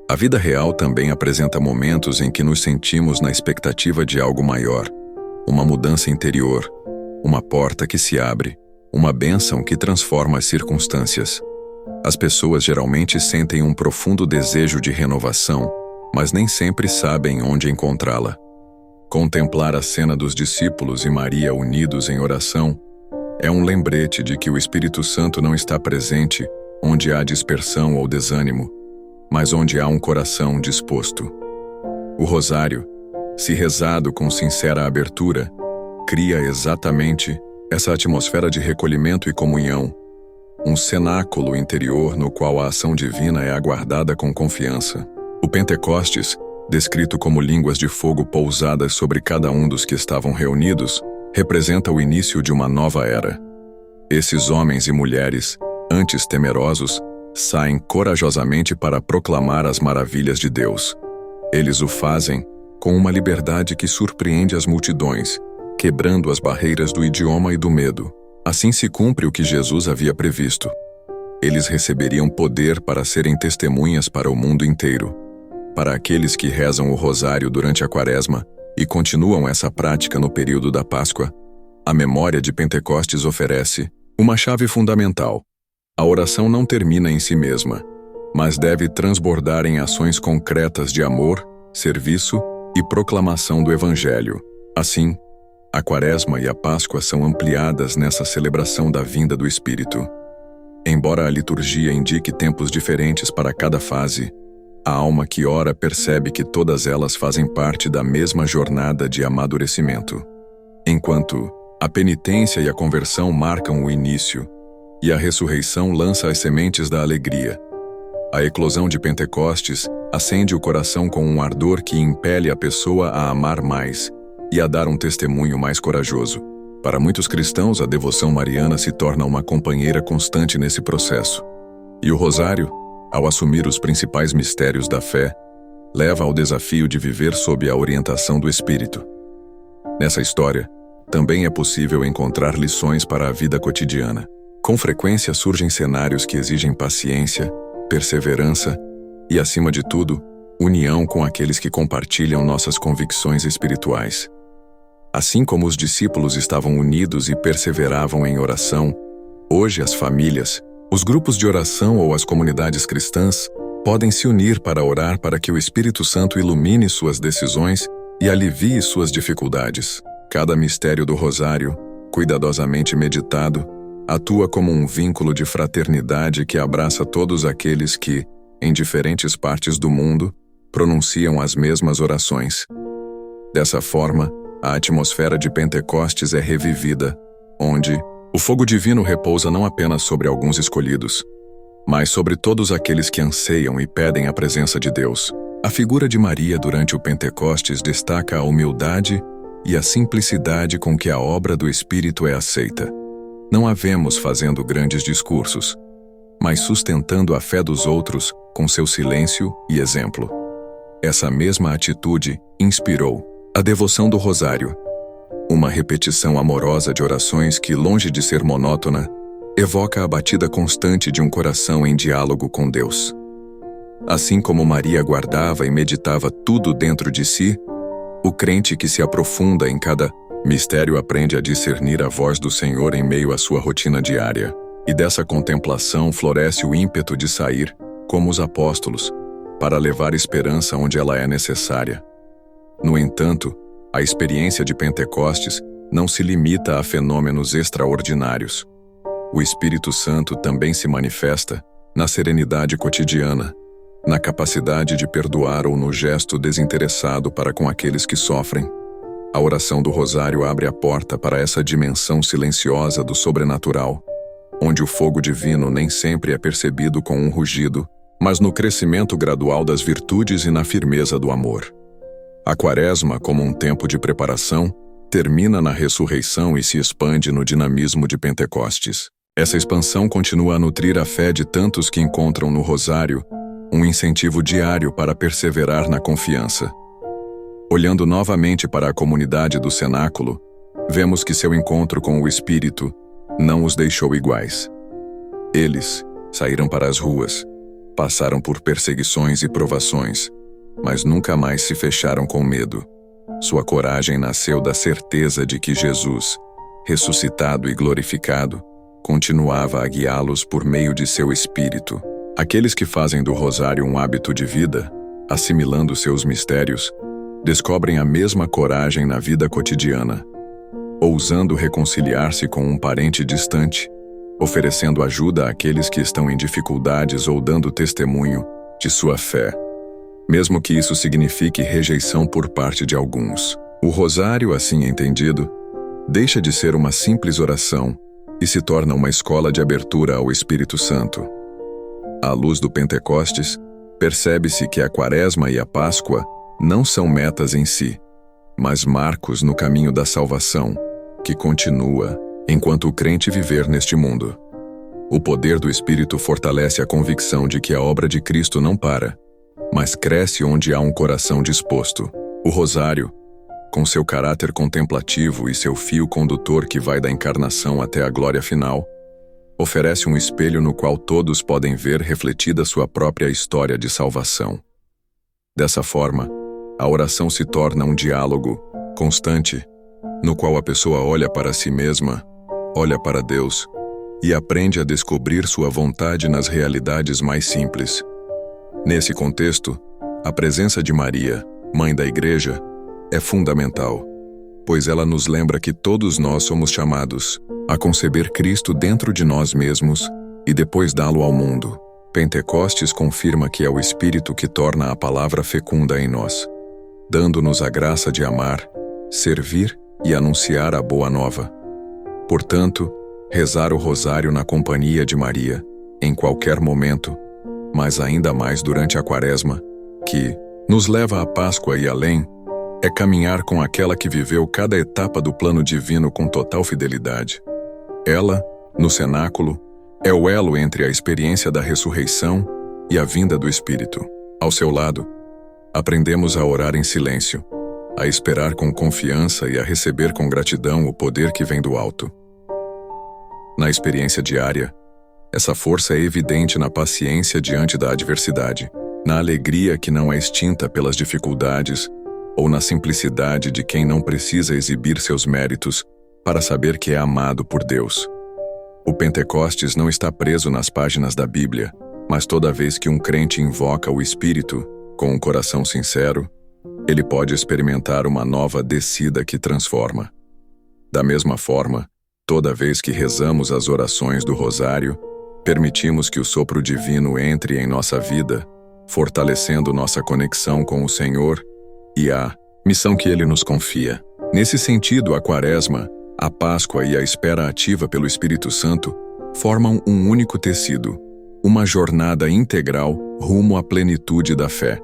A vida real também apresenta momentos em que nos sentimos na expectativa de algo maior, uma mudança interior, uma porta que se abre, uma bênção que transforma as circunstâncias. As pessoas geralmente sentem um profundo desejo de renovação, mas nem sempre sabem onde encontrá-la. Contemplar a cena dos discípulos e Maria unidos em oração é um lembrete de que o Espírito Santo não está presente onde há dispersão ou desânimo, mas onde há um coração disposto. O rosário, se rezado com sincera abertura, cria exatamente essa atmosfera de recolhimento e comunhão, um cenáculo interior no qual a ação divina é aguardada com confiança. O Pentecostes, descrito como línguas de fogo pousadas sobre cada um dos que estavam reunidos, representa o início de uma nova era. Esses homens e mulheres, antes temerosos, saem corajosamente para proclamar as maravilhas de Deus. Eles o fazem com uma liberdade que surpreende as multidões, quebrando as barreiras do idioma e do medo. Assim se cumpre o que Jesus havia previsto. Eles receberiam poder para serem testemunhas para o mundo inteiro. Para aqueles que rezam o rosário durante a Quaresma e continuam essa prática no período da Páscoa, a memória de Pentecostes oferece uma chave fundamental. A oração não termina em si mesma, mas deve transbordar em ações concretas de amor, serviço e proclamação do Evangelho. Assim, a Quaresma e a Páscoa são ampliadas nessa celebração da vinda do Espírito. Embora a liturgia indique tempos diferentes para cada fase, a alma que ora percebe que todas elas fazem parte da mesma jornada de amadurecimento. Enquanto a penitência e a conversão marcam o início, e a ressurreição lança as sementes da alegria, a eclosão de Pentecostes acende o coração com um ardor que impele a pessoa a amar mais e a dar um testemunho mais corajoso. Para muitos cristãos, a devoção mariana se torna uma companheira constante nesse processo. E o rosário, ao assumir os principais mistérios da fé, leva ao desafio de viver sob a orientação do Espírito. Nessa história, também é possível encontrar lições para a vida cotidiana. Com frequência surgem cenários que exigem paciência, perseverança e, acima de tudo, união com aqueles que compartilham nossas convicções espirituais. Assim como os discípulos estavam unidos e perseveravam em oração, hoje as famílias, os grupos de oração ou as comunidades cristãs podem se unir para orar para que o Espírito Santo ilumine suas decisões e alivie suas dificuldades. Cada mistério do rosário, cuidadosamente meditado, atua como um vínculo de fraternidade que abraça todos aqueles que, em diferentes partes do mundo, pronunciam as mesmas orações. Dessa forma, a atmosfera de Pentecostes é revivida, onde o fogo divino repousa não apenas sobre alguns escolhidos, mas sobre todos aqueles que anseiam e pedem a presença de Deus. A figura de Maria durante o Pentecostes destaca a humildade e a simplicidade com que a obra do Espírito é aceita. Não a vemos fazendo grandes discursos, mas sustentando a fé dos outros com seu silêncio e exemplo. Essa mesma atitude inspirou a devoção do Rosário, uma repetição amorosa de orações que, longe de ser monótona, evoca a batida constante de um coração em diálogo com Deus. Assim como Maria guardava e meditava tudo dentro de si, o crente que se aprofunda em cada mistério aprende a discernir a voz do Senhor em meio à sua rotina diária, e dessa contemplação floresce o ímpeto de sair, como os apóstolos, para levar esperança onde ela é necessária. No entanto, a experiência de Pentecostes não se limita a fenômenos extraordinários. O Espírito Santo também se manifesta na serenidade cotidiana, na capacidade de perdoar ou no gesto desinteressado para com aqueles que sofrem. A oração do Rosário abre a porta para essa dimensão silenciosa do sobrenatural, onde o fogo divino nem sempre é percebido com um rugido, mas no crescimento gradual das virtudes e na firmeza do amor. A Quaresma, como um tempo de preparação, termina na ressurreição e se expande no dinamismo de Pentecostes. Essa expansão continua a nutrir a fé de tantos que encontram no Rosário um incentivo diário para perseverar na confiança. Olhando novamente para a comunidade do cenáculo, vemos que seu encontro com o Espírito não os deixou iguais. Eles saíram para as ruas, passaram por perseguições e provações, mas nunca mais se fecharam com medo. Sua coragem nasceu da certeza de que Jesus, ressuscitado e glorificado, continuava a guiá-los por meio de seu Espírito. Aqueles que fazem do Rosário um hábito de vida, assimilando seus mistérios, descobrem a mesma coragem na vida cotidiana, ousando reconciliar-se com um parente distante, oferecendo ajuda àqueles que estão em dificuldades ou dando testemunho de sua fé, mesmo que isso signifique rejeição por parte de alguns. O Rosário, assim entendido, deixa de ser uma simples oração e se torna uma escola de abertura ao Espírito Santo. À luz do Pentecostes, percebe-se que a Quaresma e a Páscoa não são metas em si, mas marcos no caminho da salvação, que continua enquanto o crente viver neste mundo. O poder do Espírito fortalece a convicção de que a obra de Cristo não para, mas cresce onde há um coração disposto. O Rosário, com seu caráter contemplativo e seu fio condutor que vai da encarnação até a glória final, oferece um espelho no qual todos podem ver refletida sua própria história de salvação. Dessa forma, a oração se torna um diálogo constante, no qual a pessoa olha para si mesma, olha para Deus e aprende a descobrir sua vontade nas realidades mais simples. Nesse contexto, a presença de Maria, Mãe da Igreja, é fundamental, pois ela nos lembra que todos nós somos chamados a conceber Cristo dentro de nós mesmos e depois dá-lo ao mundo. Pentecostes confirma que é o Espírito que torna a palavra fecunda em nós, dando-nos a graça de amar, servir e anunciar a boa nova. Portanto, rezar o Rosário na companhia de Maria, em qualquer momento, mas ainda mais durante a Quaresma, que nos leva à Páscoa e além, é caminhar com aquela que viveu cada etapa do plano divino com total fidelidade. Ela, no cenáculo, é o elo entre a experiência da ressurreição e a vinda do Espírito. Ao seu lado, aprendemos a orar em silêncio, a esperar com confiança e a receber com gratidão o poder que vem do alto. Na experiência diária, essa força é evidente na paciência diante da adversidade, na alegria que não é extinta pelas dificuldades ou na simplicidade de quem não precisa exibir seus méritos para saber que é amado por Deus. O Pentecostes não está preso nas páginas da Bíblia, mas toda vez que um crente invoca o Espírito, com um coração sincero, ele pode experimentar uma nova descida que transforma. Da mesma forma, toda vez que rezamos as orações do Rosário, permitimos que o sopro divino entre em nossa vida, fortalecendo nossa conexão com o Senhor e a missão que Ele nos confia. Nesse sentido, a Quaresma, a Páscoa e a espera ativa pelo Espírito Santo formam um único tecido, uma jornada integral rumo à plenitude da fé,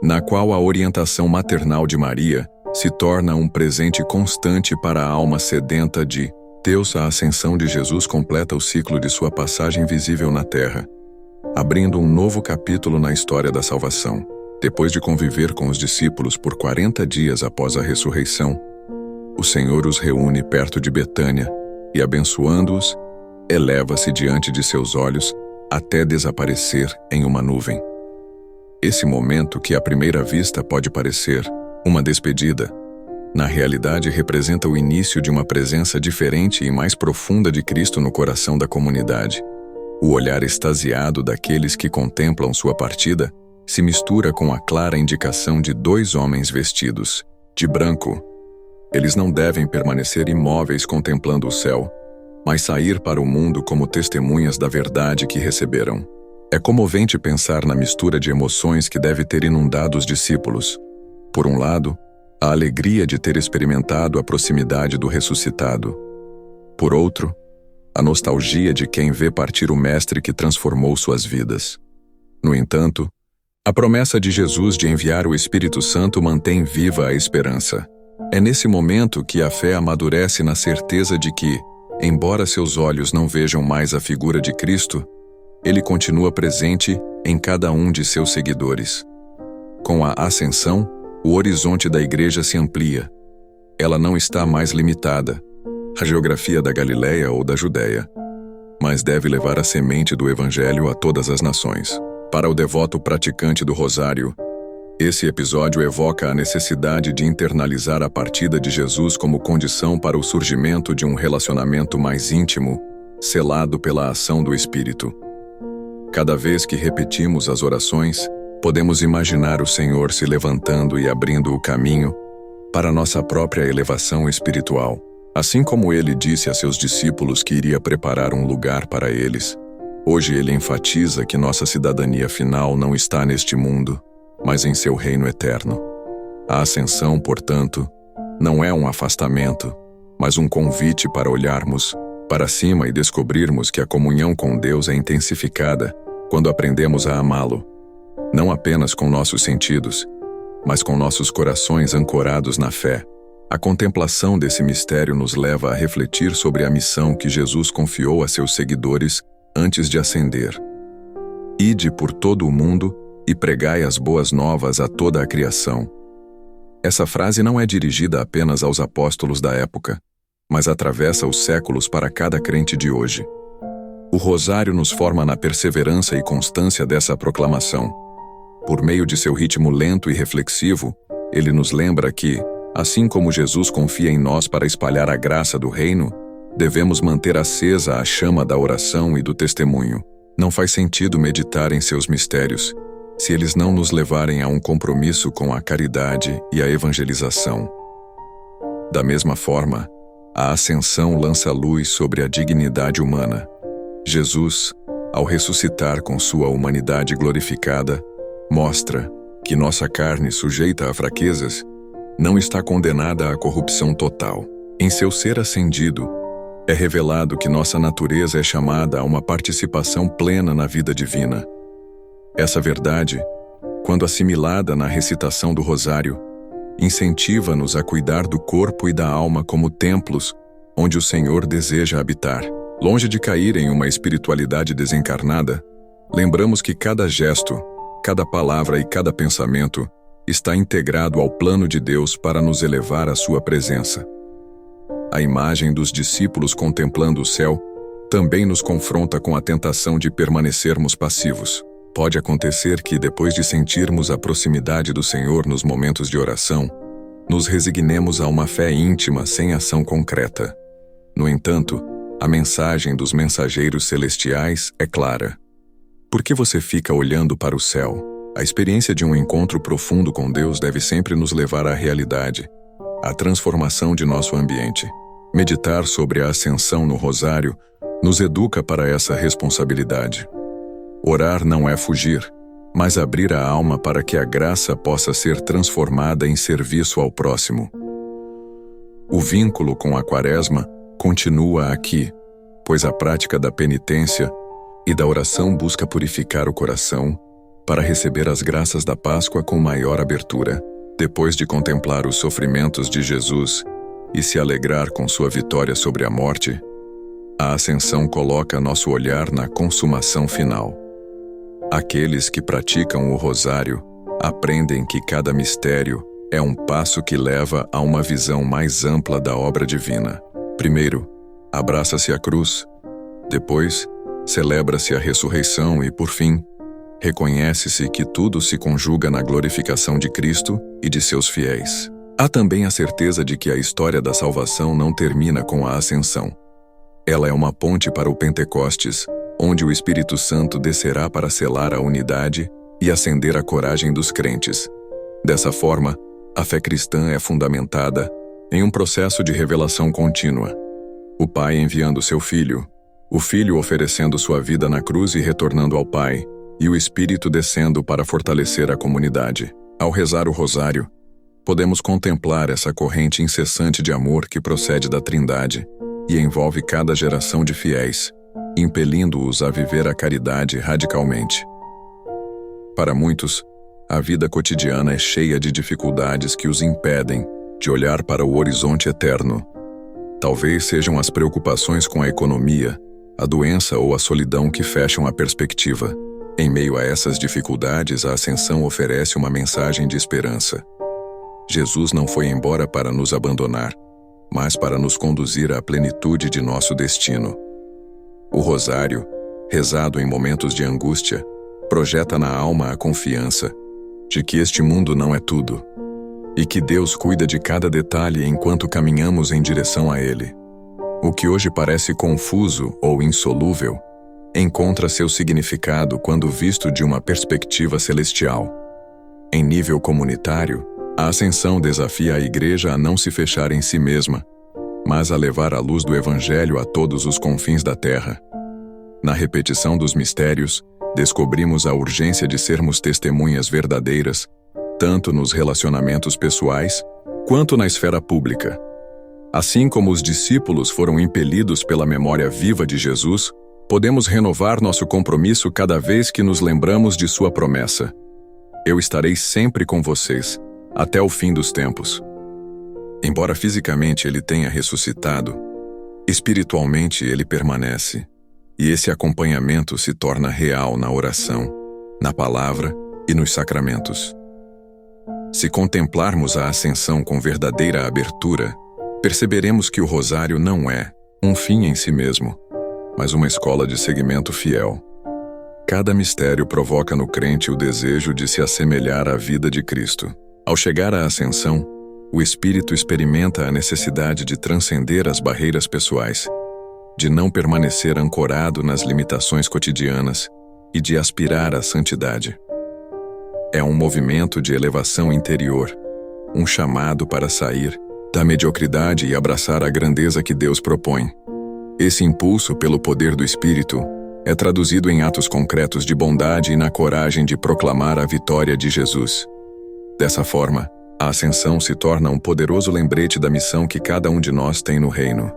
na qual a orientação maternal de Maria se torna um presente constante para a alma sedenta de Deus. A ascensão de Jesus completa o ciclo de sua passagem visível na terra, abrindo um novo capítulo na história da salvação. Depois de conviver com os discípulos por 40 dias após a ressurreição, o Senhor os reúne perto de Betânia e, abençoando-os, eleva-se diante de seus olhos até desaparecer em uma nuvem. Esse momento, que à primeira vista pode parecer uma despedida, na realidade representa o início de uma presença diferente e mais profunda de Cristo no coração da comunidade. O olhar extasiado daqueles que contemplam sua partida se mistura com a clara indicação de dois homens vestidos de branco. Eles não devem permanecer imóveis contemplando o céu, mas sair para o mundo como testemunhas da verdade que receberam. É comovente pensar na mistura de emoções que deve ter inundado os discípulos. Por um lado, a alegria de ter experimentado a proximidade do ressuscitado. Por outro, a nostalgia de quem vê partir o Mestre que transformou suas vidas. No entanto, a promessa de Jesus de enviar o Espírito Santo mantém viva a esperança. É nesse momento que a fé amadurece na certeza de que, embora seus olhos não vejam mais a figura de Cristo, ele continua presente em cada um de seus seguidores. Com a ascensão, o horizonte da igreja se amplia. Ela não está mais limitada à geografia da Galileia ou da Judéia, mas deve levar a semente do Evangelho a todas as nações. Para o devoto praticante do Rosário, esse episódio evoca a necessidade de internalizar a partida de Jesus como condição para o surgimento de um relacionamento mais íntimo, selado pela ação do Espírito. Cada vez que repetimos as orações, podemos imaginar o Senhor se levantando e abrindo o caminho para nossa própria elevação espiritual. Assim como ele disse a seus discípulos que iria preparar um lugar para eles, hoje ele enfatiza que nossa cidadania final não está neste mundo, mas em seu reino eterno. A ascensão, portanto, não é um afastamento, mas um convite para olharmos para cima e descobrirmos que a comunhão com Deus é intensificada quando aprendemos a amá-lo, não apenas com nossos sentidos, mas com nossos corações ancorados na fé. A contemplação desse mistério nos leva a refletir sobre a missão que Jesus confiou a seus seguidores antes de ascender. Ide por todo o mundo e pregai as boas novas a toda a criação. Essa frase não é dirigida apenas aos apóstolos da época, mas atravessa os séculos para cada crente de hoje. O Rosário nos forma na perseverança e constância dessa proclamação. Por meio de seu ritmo lento e reflexivo, ele nos lembra que, assim como Jesus confia em nós para espalhar a graça do reino, devemos manter acesa a chama da oração e do testemunho. Não faz sentido meditar em seus mistérios se eles não nos levarem a um compromisso com a caridade e a evangelização. Da mesma forma, a ascensão lança luz sobre a dignidade humana. Jesus, ao ressuscitar com sua humanidade glorificada, mostra que nossa carne, sujeita a fraquezas, não está condenada à corrupção total. Em seu ser ascendido, é revelado que nossa natureza é chamada a uma participação plena na vida divina. Essa verdade, quando assimilada na recitação do Rosário, incentiva-nos a cuidar do corpo e da alma como templos onde o Senhor deseja habitar. Longe de cair em uma espiritualidade desencarnada, lembramos que cada gesto, cada palavra e cada pensamento está integrado ao plano de Deus para nos elevar à sua presença. A imagem dos discípulos contemplando o céu também nos confronta com a tentação de permanecermos passivos. Pode acontecer que, depois de sentirmos a proximidade do Senhor nos momentos de oração, nos resignemos a uma fé íntima sem ação concreta. No entanto, a mensagem dos mensageiros celestiais é clara. Por que você fica olhando para o céu? A experiência de um encontro profundo com Deus deve sempre nos levar à realidade, à transformação de nosso ambiente. Meditar sobre a ascensão no Rosário nos educa para essa responsabilidade. Orar não é fugir, mas abrir a alma para que a graça possa ser transformada em serviço ao próximo. O vínculo com a Quaresma continua aqui, pois a prática da penitência e da oração busca purificar o coração para receber as graças da Páscoa com maior abertura. Depois de contemplar os sofrimentos de Jesus e se alegrar com sua vitória sobre a morte, a Ascensão coloca nosso olhar na consumação final. Aqueles que praticam o rosário aprendem que cada mistério é um passo que leva a uma visão mais ampla da obra divina. Primeiro, abraça-se a cruz. Depois, celebra-se a ressurreição e, por fim, reconhece-se que tudo se conjuga na glorificação de Cristo e de seus fiéis. Há também a certeza de que a história da salvação não termina com a Ascensão. Ela é uma ponte para o Pentecostes, onde o Espírito Santo descerá para selar a unidade e acender a coragem dos crentes. Dessa forma, a fé cristã é fundamentada em um processo de revelação contínua. O Pai enviando seu Filho, o Filho oferecendo sua vida na cruz e retornando ao Pai, e o Espírito descendo para fortalecer a comunidade. Ao rezar o rosário, podemos contemplar essa corrente incessante de amor que procede da Trindade e envolve cada geração de fiéis, impelindo-os a viver a caridade radicalmente. Para muitos, a vida cotidiana é cheia de dificuldades que os impedem de olhar para o horizonte eterno. Talvez sejam as preocupações com a economia, a doença ou a solidão que fecham a perspectiva. Em meio a essas dificuldades, a Ascensão oferece uma mensagem de esperança. Jesus não foi embora para nos abandonar, mas para nos conduzir à plenitude de nosso destino. O rosário, rezado em momentos de angústia, projeta na alma a confiança de que este mundo não é tudo e que Deus cuida de cada detalhe enquanto caminhamos em direção a Ele. O que hoje parece confuso ou insolúvel encontra seu significado quando visto de uma perspectiva celestial. Em nível comunitário, a Ascensão desafia a Igreja a não se fechar em si mesma, mas a levar a luz do Evangelho a todos os confins da terra. Na repetição dos mistérios, descobrimos a urgência de sermos testemunhas verdadeiras, tanto nos relacionamentos pessoais quanto na esfera pública. Assim como os discípulos foram impelidos pela memória viva de Jesus, podemos renovar nosso compromisso cada vez que nos lembramos de sua promessa. Eu estarei sempre com vocês, até o fim dos tempos. Embora fisicamente ele tenha ressuscitado, espiritualmente ele permanece, e esse acompanhamento se torna real na oração, na palavra e nos sacramentos. Se contemplarmos a Ascensão com verdadeira abertura, perceberemos que o rosário não é um fim em si mesmo, mas uma escola de seguimento fiel. Cada mistério provoca no crente o desejo de se assemelhar à vida de Cristo. Ao chegar à Ascensão, o espírito experimenta a necessidade de transcender as barreiras pessoais, de não permanecer ancorado nas limitações cotidianas e de aspirar à santidade. É um movimento de elevação interior, um chamado para sair da mediocridade e abraçar a grandeza que Deus propõe. Esse impulso pelo poder do Espírito é traduzido em atos concretos de bondade e na coragem de proclamar a vitória de Jesus. Dessa forma, a Ascensão se torna um poderoso lembrete da missão que cada um de nós tem no reino.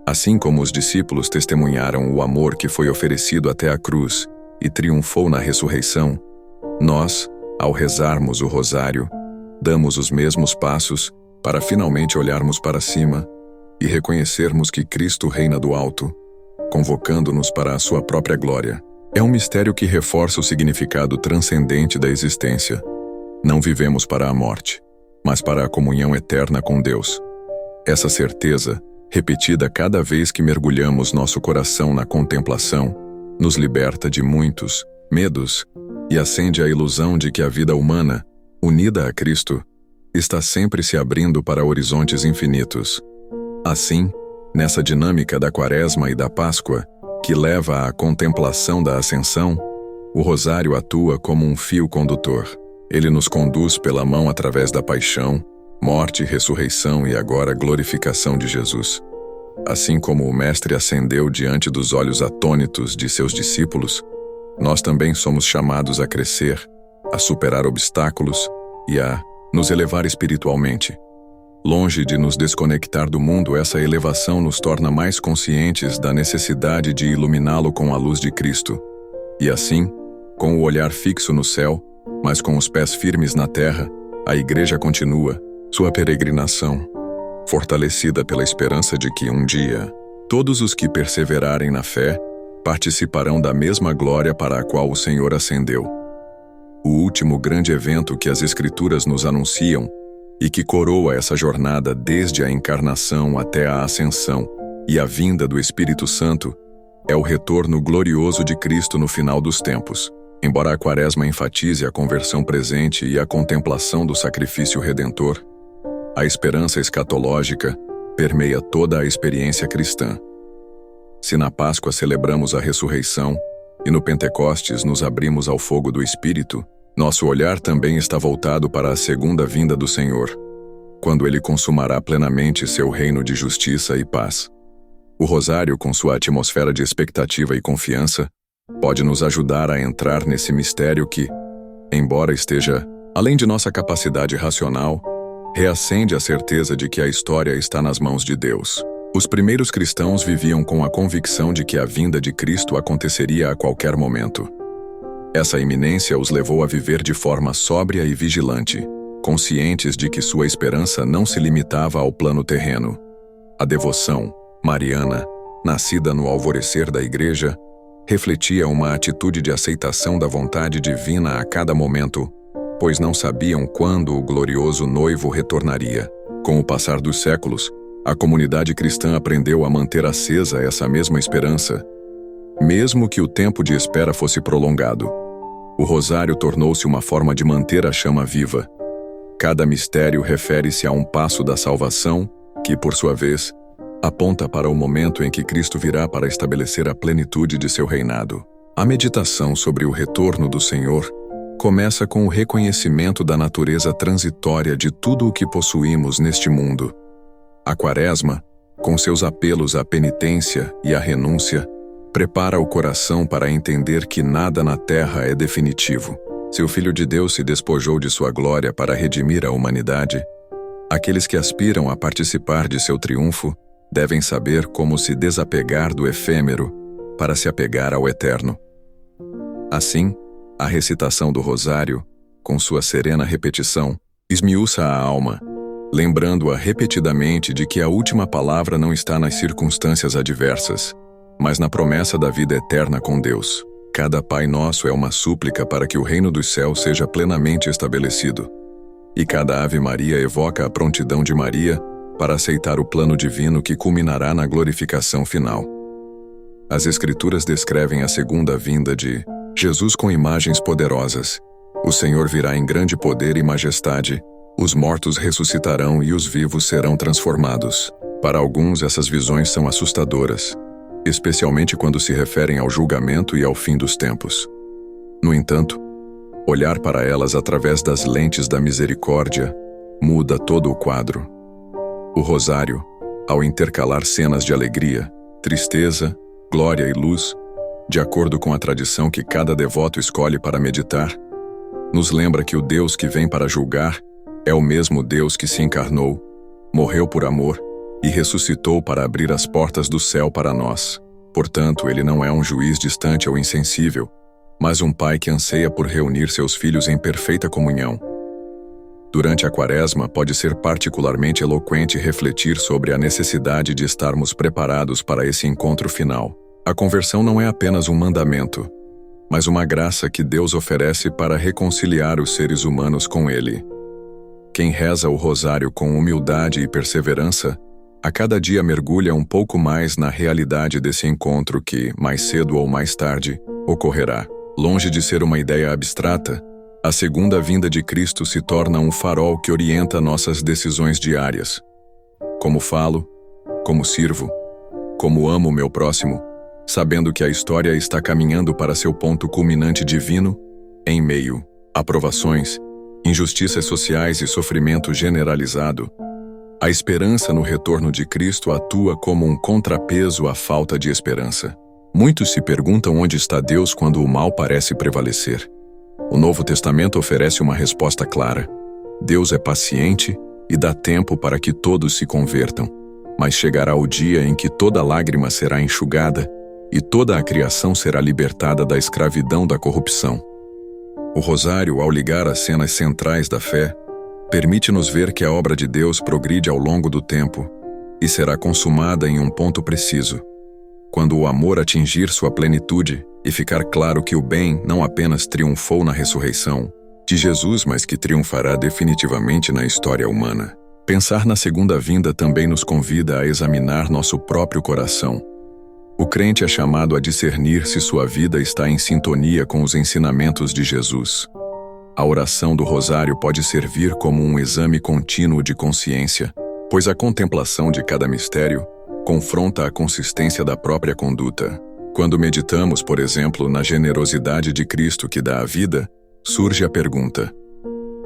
Assim como os discípulos testemunharam o amor que foi oferecido até a cruz e triunfou na ressurreição, nós, ao rezarmos o rosário, damos os mesmos passos para finalmente olharmos para cima e reconhecermos que Cristo reina do alto, convocando-nos para a sua própria glória. É um mistério que reforça o significado transcendente da existência. Não vivemos para a morte, mas para a comunhão eterna com Deus. Essa certeza, repetida cada vez que mergulhamos nosso coração na contemplação, nos liberta de muitos medos e acende a ilusão de que a vida humana, unida a Cristo, está sempre se abrindo para horizontes infinitos. Assim, nessa dinâmica da Quaresma e da Páscoa, que leva à contemplação da Ascensão, o rosário atua como um fio condutor. Ele nos conduz pela mão através da paixão, morte, ressurreição e agora glorificação de Jesus. Assim como o Mestre ascendeu diante dos olhos atônitos de seus discípulos, nós também somos chamados a crescer, a superar obstáculos e a nos elevar espiritualmente. Longe de nos desconectar do mundo, essa elevação nos torna mais conscientes da necessidade de iluminá-lo com a luz de Cristo. E assim, com o olhar fixo no céu, mas com os pés firmes na terra, a Igreja continua sua peregrinação, fortalecida pela esperança de que um dia, todos os que perseverarem na fé participarão da mesma glória para a qual o Senhor ascendeu. O último grande evento que as Escrituras nos anunciam e que coroa essa jornada desde a encarnação até a ascensão e a vinda do Espírito Santo é o retorno glorioso de Cristo no final dos tempos. Embora a Quaresma enfatize a conversão presente e a contemplação do sacrifício redentor, a esperança escatológica permeia toda a experiência cristã. Se na Páscoa celebramos a ressurreição e no Pentecostes nos abrimos ao fogo do Espírito, nosso olhar também está voltado para a segunda vinda do Senhor, quando Ele consumará plenamente seu reino de justiça e paz. O Rosário, com sua atmosfera de expectativa e confiança, pode nos ajudar a entrar nesse mistério que, embora esteja além de nossa capacidade racional, reacende a certeza de que a história está nas mãos de Deus. Os primeiros cristãos viviam com a convicção de que a vinda de Cristo aconteceria a qualquer momento. Essa iminência os levou a viver de forma sóbria e vigilante, conscientes de que sua esperança não se limitava ao plano terreno. A devoção mariana, nascida no alvorecer da Igreja, refletia uma atitude de aceitação da vontade divina a cada momento, pois não sabiam quando o glorioso noivo retornaria. Com o passar dos séculos, a comunidade cristã aprendeu a manter acesa essa mesma esperança, mesmo que o tempo de espera fosse prolongado. O rosário tornou-se uma forma de manter a chama viva. Cada mistério refere-se a um passo da salvação, que, por sua vez, aponta para o momento em que Cristo virá para estabelecer a plenitude de seu reinado. A meditação sobre o retorno do Senhor começa com o reconhecimento da natureza transitória de tudo o que possuímos neste mundo. A Quaresma, com seus apelos à penitência e à renúncia, prepara o coração para entender que nada na terra é definitivo. Se o Filho de Deus se despojou de sua glória para redimir a humanidade, aqueles que aspiram a participar de seu triunfo devem saber como se desapegar do efêmero para se apegar ao eterno. Assim, a recitação do rosário, com sua serena repetição, esmiuça a alma, lembrando-a repetidamente de que a última palavra não está nas circunstâncias adversas, mas na promessa da vida eterna com Deus. Cada Pai Nosso é uma súplica para que o reino dos céus seja plenamente estabelecido. E cada Ave Maria evoca a prontidão de Maria para aceitar o plano divino que culminará na glorificação final. As Escrituras descrevem a segunda vinda de Jesus com imagens poderosas. O Senhor virá em grande poder e majestade, os mortos ressuscitarão e os vivos serão transformados. Para alguns, essas visões são assustadoras, especialmente quando se referem ao julgamento e ao fim dos tempos. No entanto, olhar para elas através das lentes da misericórdia muda todo o quadro. O rosário, ao intercalar cenas de alegria, tristeza, glória e luz, de acordo com a tradição que cada devoto escolhe para meditar, nos lembra que o Deus que vem para julgar é o mesmo Deus que se encarnou, morreu por amor e ressuscitou para abrir as portas do céu para nós. Portanto, ele não é um juiz distante ou insensível, mas um pai que anseia por reunir seus filhos em perfeita comunhão. Durante a Quaresma, pode ser particularmente eloquente refletir sobre a necessidade de estarmos preparados para esse encontro final. A conversão não é apenas um mandamento, mas uma graça que Deus oferece para reconciliar os seres humanos com Ele. Quem reza o rosário com humildade e perseverança, a cada dia mergulha um pouco mais na realidade desse encontro que, mais cedo ou mais tarde, ocorrerá. Longe de ser uma ideia abstrata, a segunda vinda de Cristo se torna um farol que orienta nossas decisões diárias. Como falo, como sirvo, como amo o meu próximo, sabendo que a história está caminhando para seu ponto culminante divino, em meio a provações, injustiças sociais e sofrimento generalizado, a esperança no retorno de Cristo atua como um contrapeso à falta de esperança. Muitos se perguntam onde está Deus quando o mal parece prevalecer. O Novo Testamento oferece uma resposta clara. Deus é paciente e dá tempo para que todos se convertam, mas chegará o dia em que toda lágrima será enxugada e toda a criação será libertada da escravidão da corrupção. O rosário, ao ligar as cenas centrais da fé, Permite-nos ver que a obra de Deus progride ao longo do tempo e será consumada em um ponto preciso, quando o amor atingir sua plenitude e ficar claro que o bem não apenas triunfou na ressurreição de Jesus, mas que triunfará definitivamente na história humana. Pensar na segunda vinda também nos convida a examinar nosso próprio coração. O crente é chamado a discernir se sua vida está em sintonia com os ensinamentos de Jesus. A oração do rosário pode servir como um exame contínuo de consciência, pois a contemplação de cada mistério confronta a consistência da própria conduta. Quando meditamos, por exemplo, na generosidade de Cristo que dá a vida, surge a pergunta: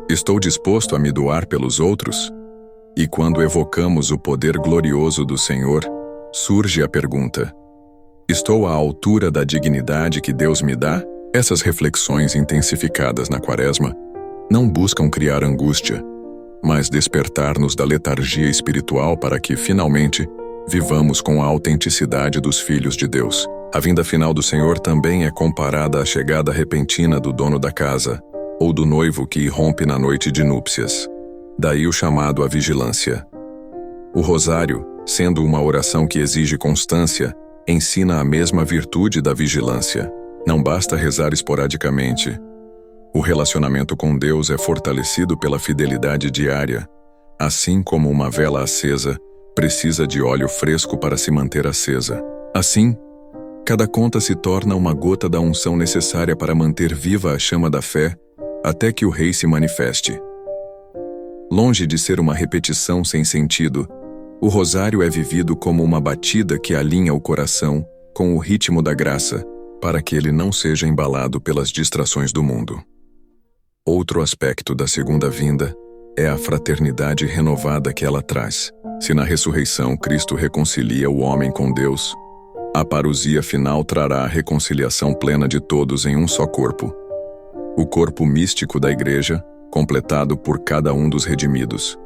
estou disposto a me doar pelos outros? E quando evocamos o poder glorioso do Senhor, surge a pergunta: estou à altura da dignidade que Deus me dá? Essas reflexões intensificadas na Quaresma não buscam criar angústia, mas despertar-nos da letargia espiritual para que, finalmente, vivamos com a autenticidade dos filhos de Deus. A vinda final do Senhor também é comparada à chegada repentina do dono da casa, ou do noivo que irrompe na noite de núpcias. Daí o chamado à vigilância. O rosário, sendo uma oração que exige constância, ensina a mesma virtude da vigilância. Não basta rezar esporadicamente. O relacionamento com Deus é fortalecido pela fidelidade diária, assim como uma vela acesa precisa de óleo fresco para se manter acesa. Assim, cada conta se torna uma gota da unção necessária para manter viva a chama da fé até que o Rei se manifeste. Longe de ser uma repetição sem sentido, o rosário é vivido como uma batida que alinha o coração com o ritmo da graça, para que ele não seja embalado pelas distrações do mundo. Outro aspecto da segunda vinda é a fraternidade renovada que ela traz. Se na ressurreição Cristo reconcilia o homem com Deus, a parousia final trará a reconciliação plena de todos em um só corpo. O corpo místico da Igreja, completado por cada um dos redimidos.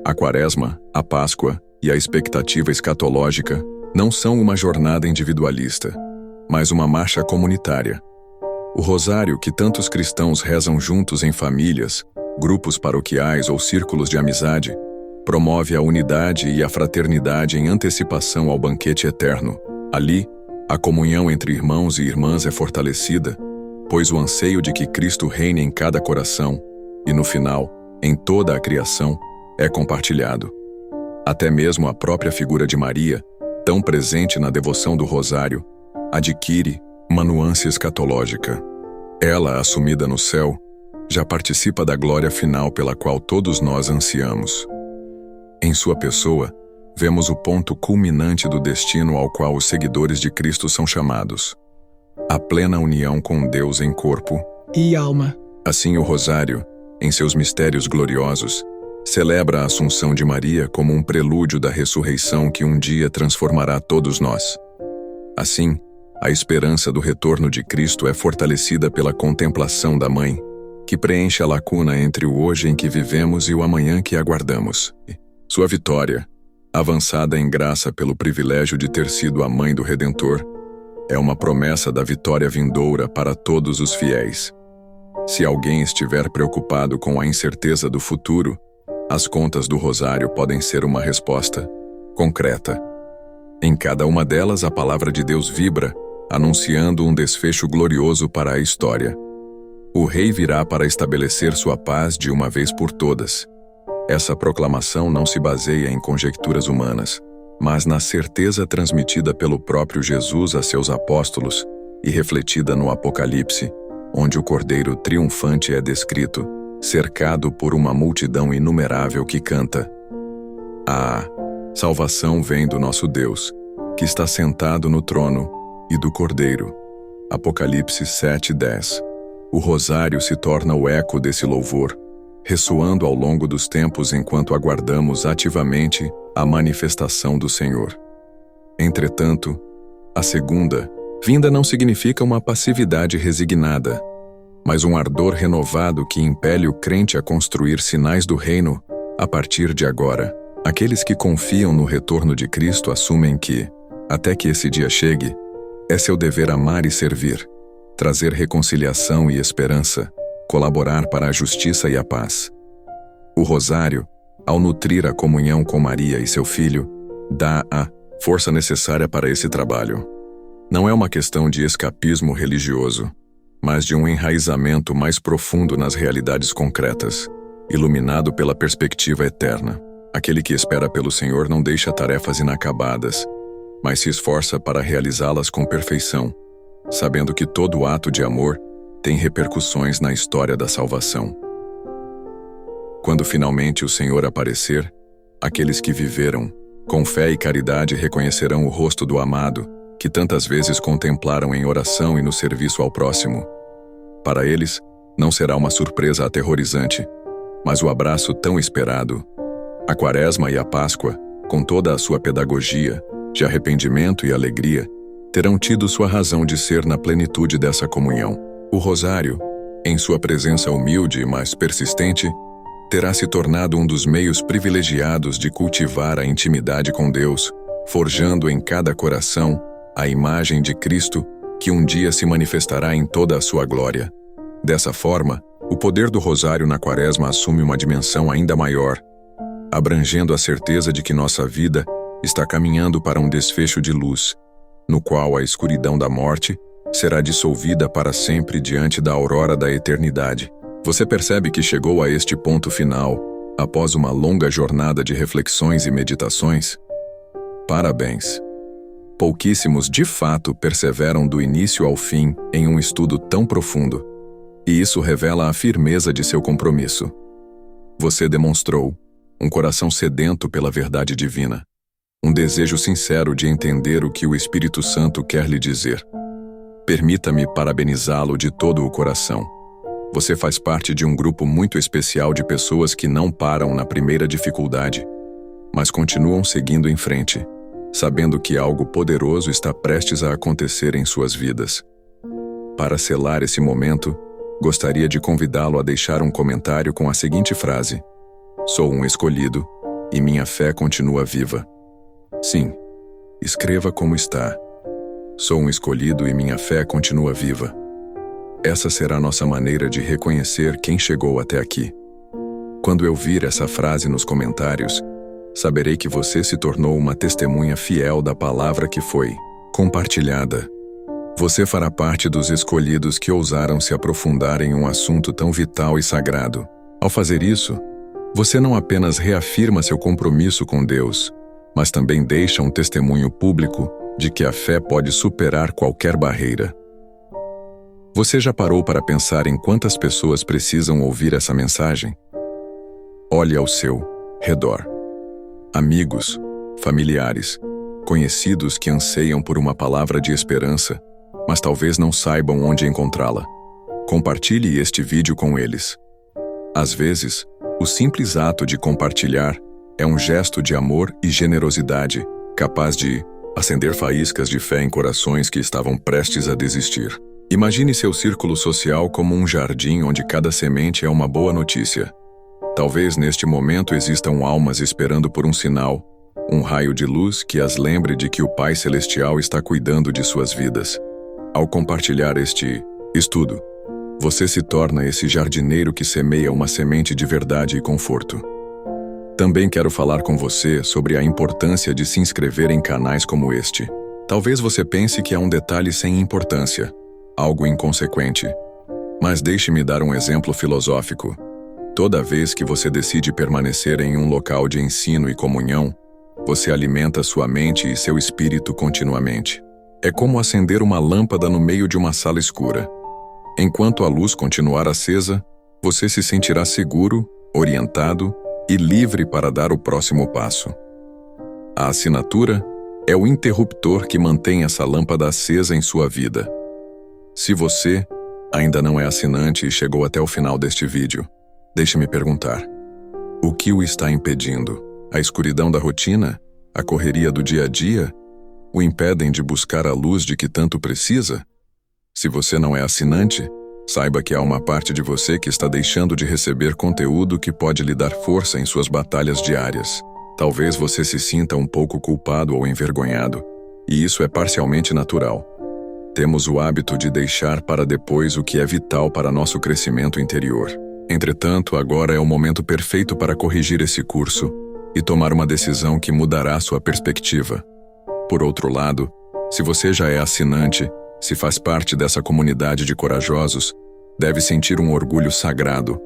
A Quaresma, a Páscoa e a expectativa escatológica não são uma jornada individualista, mas uma marcha comunitária. O rosário que tantos cristãos rezam juntos em famílias, grupos paroquiais ou círculos de amizade, promove a unidade e a fraternidade em antecipação ao banquete eterno. Ali, a comunhão entre irmãos e irmãs é fortalecida, pois o anseio de que Cristo reine em cada coração, e no final, em toda a criação, é compartilhado. Até mesmo a própria figura de Maria, tão presente na devoção do rosário, adquire uma nuance escatológica. Ela, assumida no céu, já participa da glória final pela qual todos nós ansiamos. Em sua pessoa, vemos o ponto culminante do destino ao qual os seguidores de Cristo são chamados: a plena união com Deus em corpo e alma. Assim, o rosário, em seus mistérios gloriosos, celebra a Assunção de Maria como um prelúdio da ressurreição que um dia transformará todos nós. Assim, a esperança do retorno de Cristo é fortalecida pela contemplação da Mãe, que preenche a lacuna entre o hoje em que vivemos e o amanhã que aguardamos. Sua vitória, avançada em graça pelo privilégio de ter sido a Mãe do Redentor, é uma promessa da vitória vindoura para todos os fiéis. Se alguém estiver preocupado com a incerteza do futuro, as contas do rosário podem ser uma resposta concreta. Em cada uma delas, a palavra de Deus vibra, anunciando um desfecho glorioso para a história. O Rei virá para estabelecer sua paz de uma vez por todas. Essa proclamação não se baseia em conjecturas humanas, mas na certeza transmitida pelo próprio Jesus a seus apóstolos e refletida no Apocalipse, onde o Cordeiro triunfante é descrito, cercado por uma multidão inumerável que canta: "A salvação vem do nosso Deus, que está sentado no trono, e do Cordeiro." Apocalipse 7:10. O rosário se torna o eco desse louvor, ressoando ao longo dos tempos enquanto aguardamos ativamente a manifestação do Senhor. Entretanto, a segunda vinda não significa uma passividade resignada, mas um ardor renovado que impele o crente a construir sinais do reino a partir de agora. Aqueles que confiam no retorno de Cristo assumem que, até que esse dia chegue, é seu dever amar e servir, trazer reconciliação e esperança, colaborar para a justiça e a paz. O rosário, ao nutrir a comunhão com Maria e seu filho, dá a força necessária para esse trabalho. Não é uma questão de escapismo religioso, mas de um enraizamento mais profundo nas realidades concretas, iluminado pela perspectiva eterna. Aquele que espera pelo Senhor não deixa tarefas inacabadas, mas se esforça para realizá-las com perfeição, sabendo que todo ato de amor tem repercussões na história da salvação. Quando finalmente o Senhor aparecer, aqueles que viveram com fé e caridade reconhecerão o rosto do amado, que tantas vezes contemplaram em oração e no serviço ao próximo. Para eles, não será uma surpresa aterrorizante, mas o abraço tão esperado. A Quaresma e a Páscoa, com toda a sua pedagogia, de arrependimento e alegria, terão tido sua razão de ser na plenitude dessa comunhão. O rosário, em sua presença humilde, mas persistente, terá se tornado um dos meios privilegiados de cultivar a intimidade com Deus, forjando em cada coração a imagem de Cristo que um dia se manifestará em toda a sua glória. Dessa forma, o poder do rosário na Quaresma assume uma dimensão ainda maior, abrangendo a certeza de que nossa vida está caminhando para um desfecho de luz, no qual a escuridão da morte será dissolvida para sempre diante da aurora da eternidade. Você percebe que chegou a este ponto final, após uma longa jornada de reflexões e meditações? Parabéns! Pouquíssimos de fato perseveram do início ao fim em um estudo tão profundo, e isso revela a firmeza de seu compromisso. Você demonstrou um coração sedento pela verdade divina, um desejo sincero de entender o que o Espírito Santo quer lhe dizer. Permita-me parabenizá-lo de todo o coração. Você faz parte de um grupo muito especial de pessoas que não param na primeira dificuldade, mas continuam seguindo em frente, sabendo que algo poderoso está prestes a acontecer em suas vidas. Para selar esse momento, gostaria de convidá-lo a deixar um comentário com a seguinte frase: "Sou um escolhido, e minha fé continua viva." Sim, escreva como está. Sou um escolhido e minha fé continua viva. Essa será nossa maneira de reconhecer quem chegou até aqui. Quando eu vir essa frase nos comentários, saberei que você se tornou uma testemunha fiel da palavra que foi compartilhada. Você fará parte dos escolhidos que ousaram se aprofundar em um assunto tão vital e sagrado. Ao fazer isso, você não apenas reafirma seu compromisso com Deus, mas também deixa um testemunho público de que a fé pode superar qualquer barreira. Você já parou para pensar em quantas pessoas precisam ouvir essa mensagem? Olhe ao seu redor. Amigos, familiares, conhecidos que anseiam por uma palavra de esperança, mas talvez não saibam onde encontrá-la. Compartilhe este vídeo com eles. Às vezes, o simples ato de compartilhar é um gesto de amor e generosidade, capaz de acender faíscas de fé em corações que estavam prestes a desistir. Imagine seu círculo social como um jardim onde cada semente é uma boa notícia. Talvez neste momento existam almas esperando por um sinal, um raio de luz que as lembre de que o Pai Celestial está cuidando de suas vidas. Ao compartilhar este estudo, você se torna esse jardineiro que semeia uma semente de verdade e conforto. Também quero falar com você sobre a importância de se inscrever em canais como este. Talvez você pense que é um detalhe sem importância, algo inconsequente. Mas deixe-me dar um exemplo filosófico. Toda vez que você decide permanecer em um local de ensino e comunhão, você alimenta sua mente e seu espírito continuamente. É como acender uma lâmpada no meio de uma sala escura. Enquanto a luz continuar acesa, você se sentirá seguro, orientado e livre para dar o próximo passo. A assinatura é o interruptor que mantém essa lâmpada acesa em sua vida. Se você ainda não é assinante e chegou até o final deste vídeo, deixe-me perguntar: o que o está impedindo? A escuridão da rotina? A correria do dia a dia? O impedem de buscar a luz de que tanto precisa? Se você não é assinante, saiba que há uma parte de você que está deixando de receber conteúdo que pode lhe dar força em suas batalhas diárias. Talvez você se sinta um pouco culpado ou envergonhado, e isso é parcialmente natural. Temos o hábito de deixar para depois o que é vital para nosso crescimento interior. Entretanto, agora é o momento perfeito para corrigir esse curso e tomar uma decisão que mudará sua perspectiva. Por outro lado, se você já é assinante, se faz parte dessa comunidade de corajosos, deve sentir um orgulho sagrado,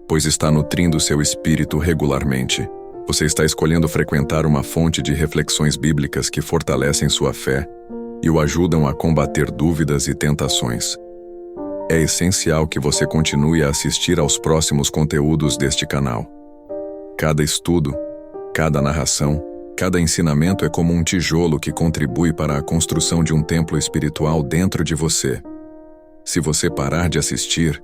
pois está nutrindo seu espírito regularmente. Você está escolhendo frequentar uma fonte de reflexões bíblicas que fortalecem sua fé e o ajudam a combater dúvidas e tentações. É essencial que você continue a assistir aos próximos conteúdos deste canal. Cada estudo, cada narração, cada ensinamento é como um tijolo que contribui para a construção de um templo espiritual dentro de você. Se você parar de assistir,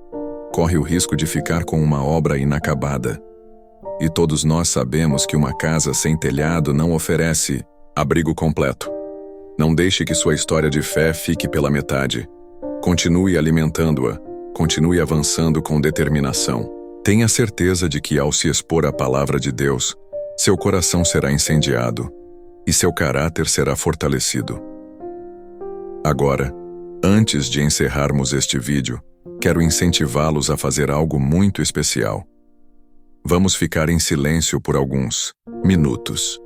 corre o risco de ficar com uma obra inacabada. E todos nós sabemos que uma casa sem telhado não oferece abrigo completo. Não deixe que sua história de fé fique pela metade. Continue alimentando-a, continue avançando com determinação. Tenha certeza de que ao se expor à palavra de Deus, seu coração será incendiado e seu caráter será fortalecido. Agora, antes de encerrarmos este vídeo, quero incentivá-los a fazer algo muito especial. Vamos ficar em silêncio por alguns minutos.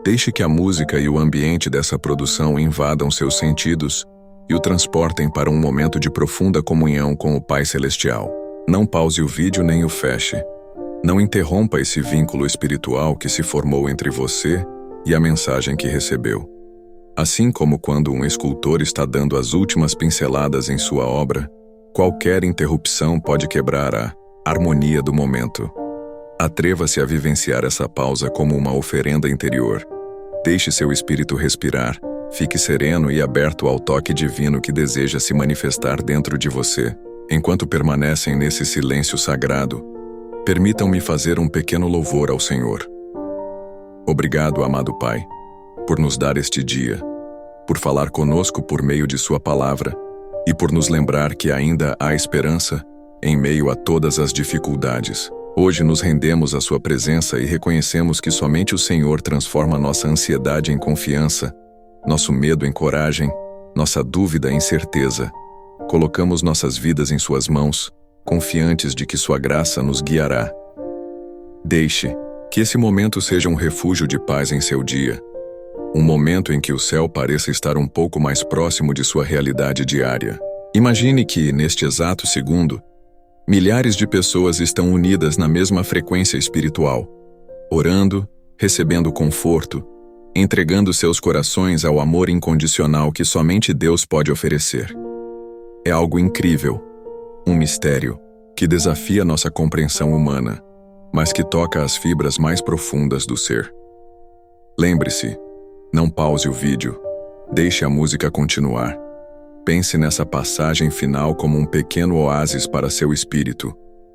Deixe que a música e o ambiente dessa produção invadam seus sentidos e o transportem para um momento de profunda comunhão com o Pai Celestial. Não pause o vídeo nem o feche. Não interrompa esse vínculo espiritual que se formou entre você e a mensagem que recebeu. Assim como quando um escultor está dando as últimas pinceladas em sua obra, qualquer interrupção pode quebrar a harmonia do momento. Atreva-se a vivenciar essa pausa como uma oferenda interior. Deixe seu espírito respirar. Fique sereno e aberto ao toque divino que deseja se manifestar dentro de você. Enquanto permanecem nesse silêncio sagrado, permitam-me fazer um pequeno louvor ao Senhor. Obrigado, amado Pai, por nos dar este dia, por falar conosco por meio de Sua palavra e por nos lembrar que ainda há esperança em meio a todas as dificuldades. Hoje nos rendemos à Sua presença e reconhecemos que somente o Senhor transforma nossa ansiedade em confiança, nosso medo em coragem, nossa dúvida em certeza. Colocamos nossas vidas em Suas mãos, confiantes de que Sua graça nos guiará. Deixe que esse momento seja um refúgio de paz em seu dia, um momento em que o céu pareça estar um pouco mais próximo de sua realidade diária. Imagine que, neste exato segundo, milhares de pessoas estão unidas na mesma frequência espiritual, orando, recebendo conforto, entregando seus corações ao amor incondicional que somente Deus pode oferecer. É algo incrível, um mistério, que desafia nossa compreensão humana, mas que toca as fibras mais profundas do ser. Lembre-se, não pause o vídeo, deixe a música continuar. Pense nessa passagem final como um pequeno oásis para seu espírito,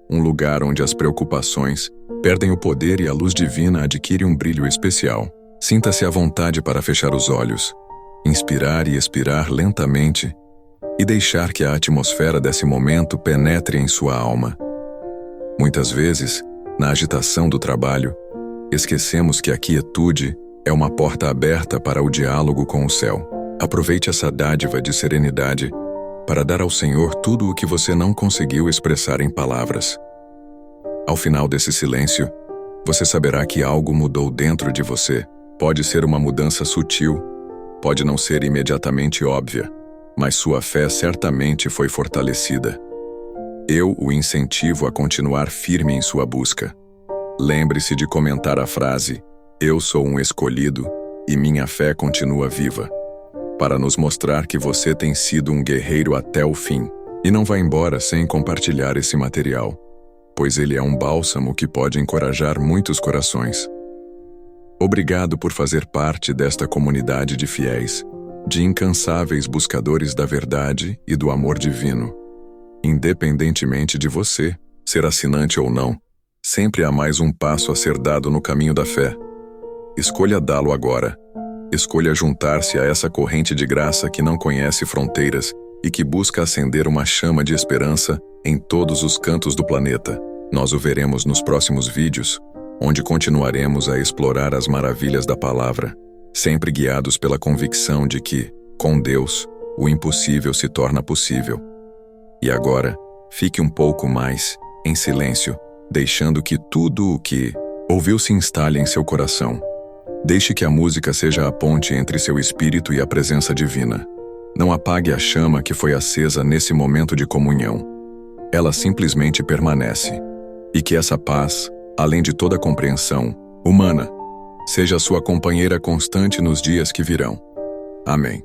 um lugar onde as preocupações perdem o poder e a luz divina adquire um brilho especial. Sinta-se à vontade para fechar os olhos, inspirar e expirar lentamente e deixar que a atmosfera desse momento penetre em sua alma. Muitas vezes, na agitação do trabalho, esquecemos que a quietude é uma porta aberta para o diálogo com o céu. Aproveite essa dádiva de serenidade para dar ao Senhor tudo o que você não conseguiu expressar em palavras. Ao final desse silêncio, você saberá que algo mudou dentro de você. Pode ser uma mudança sutil, pode não ser imediatamente óbvia, mas sua fé certamente foi fortalecida. Eu o incentivo a continuar firme em sua busca. Lembre-se de comentar a frase, "Eu sou um escolhido e minha fé continua viva", para nos mostrar que você tem sido um guerreiro até o fim. E não vá embora sem compartilhar esse material, pois ele é um bálsamo que pode encorajar muitos corações. Obrigado por fazer parte desta comunidade de fiéis, de incansáveis buscadores da verdade e do amor divino. Independentemente de você ser assinante ou não, sempre há mais um passo a ser dado no caminho da fé. Escolha dá-lo agora. Escolha juntar-se a essa corrente de graça que não conhece fronteiras e que busca acender uma chama de esperança em todos os cantos do planeta. Nós o veremos nos próximos vídeos, onde continuaremos a explorar as maravilhas da palavra, sempre guiados pela convicção de que, com Deus, o impossível se torna possível. E agora, fique um pouco mais em silêncio, deixando que tudo o que ouviu se instale em seu coração. Deixe que a música seja a ponte entre seu espírito e a presença divina. Não apague a chama que foi acesa nesse momento de comunhão. Ela simplesmente permanece. E que essa paz, além de toda compreensão humana, seja sua companheira constante nos dias que virão. Amém.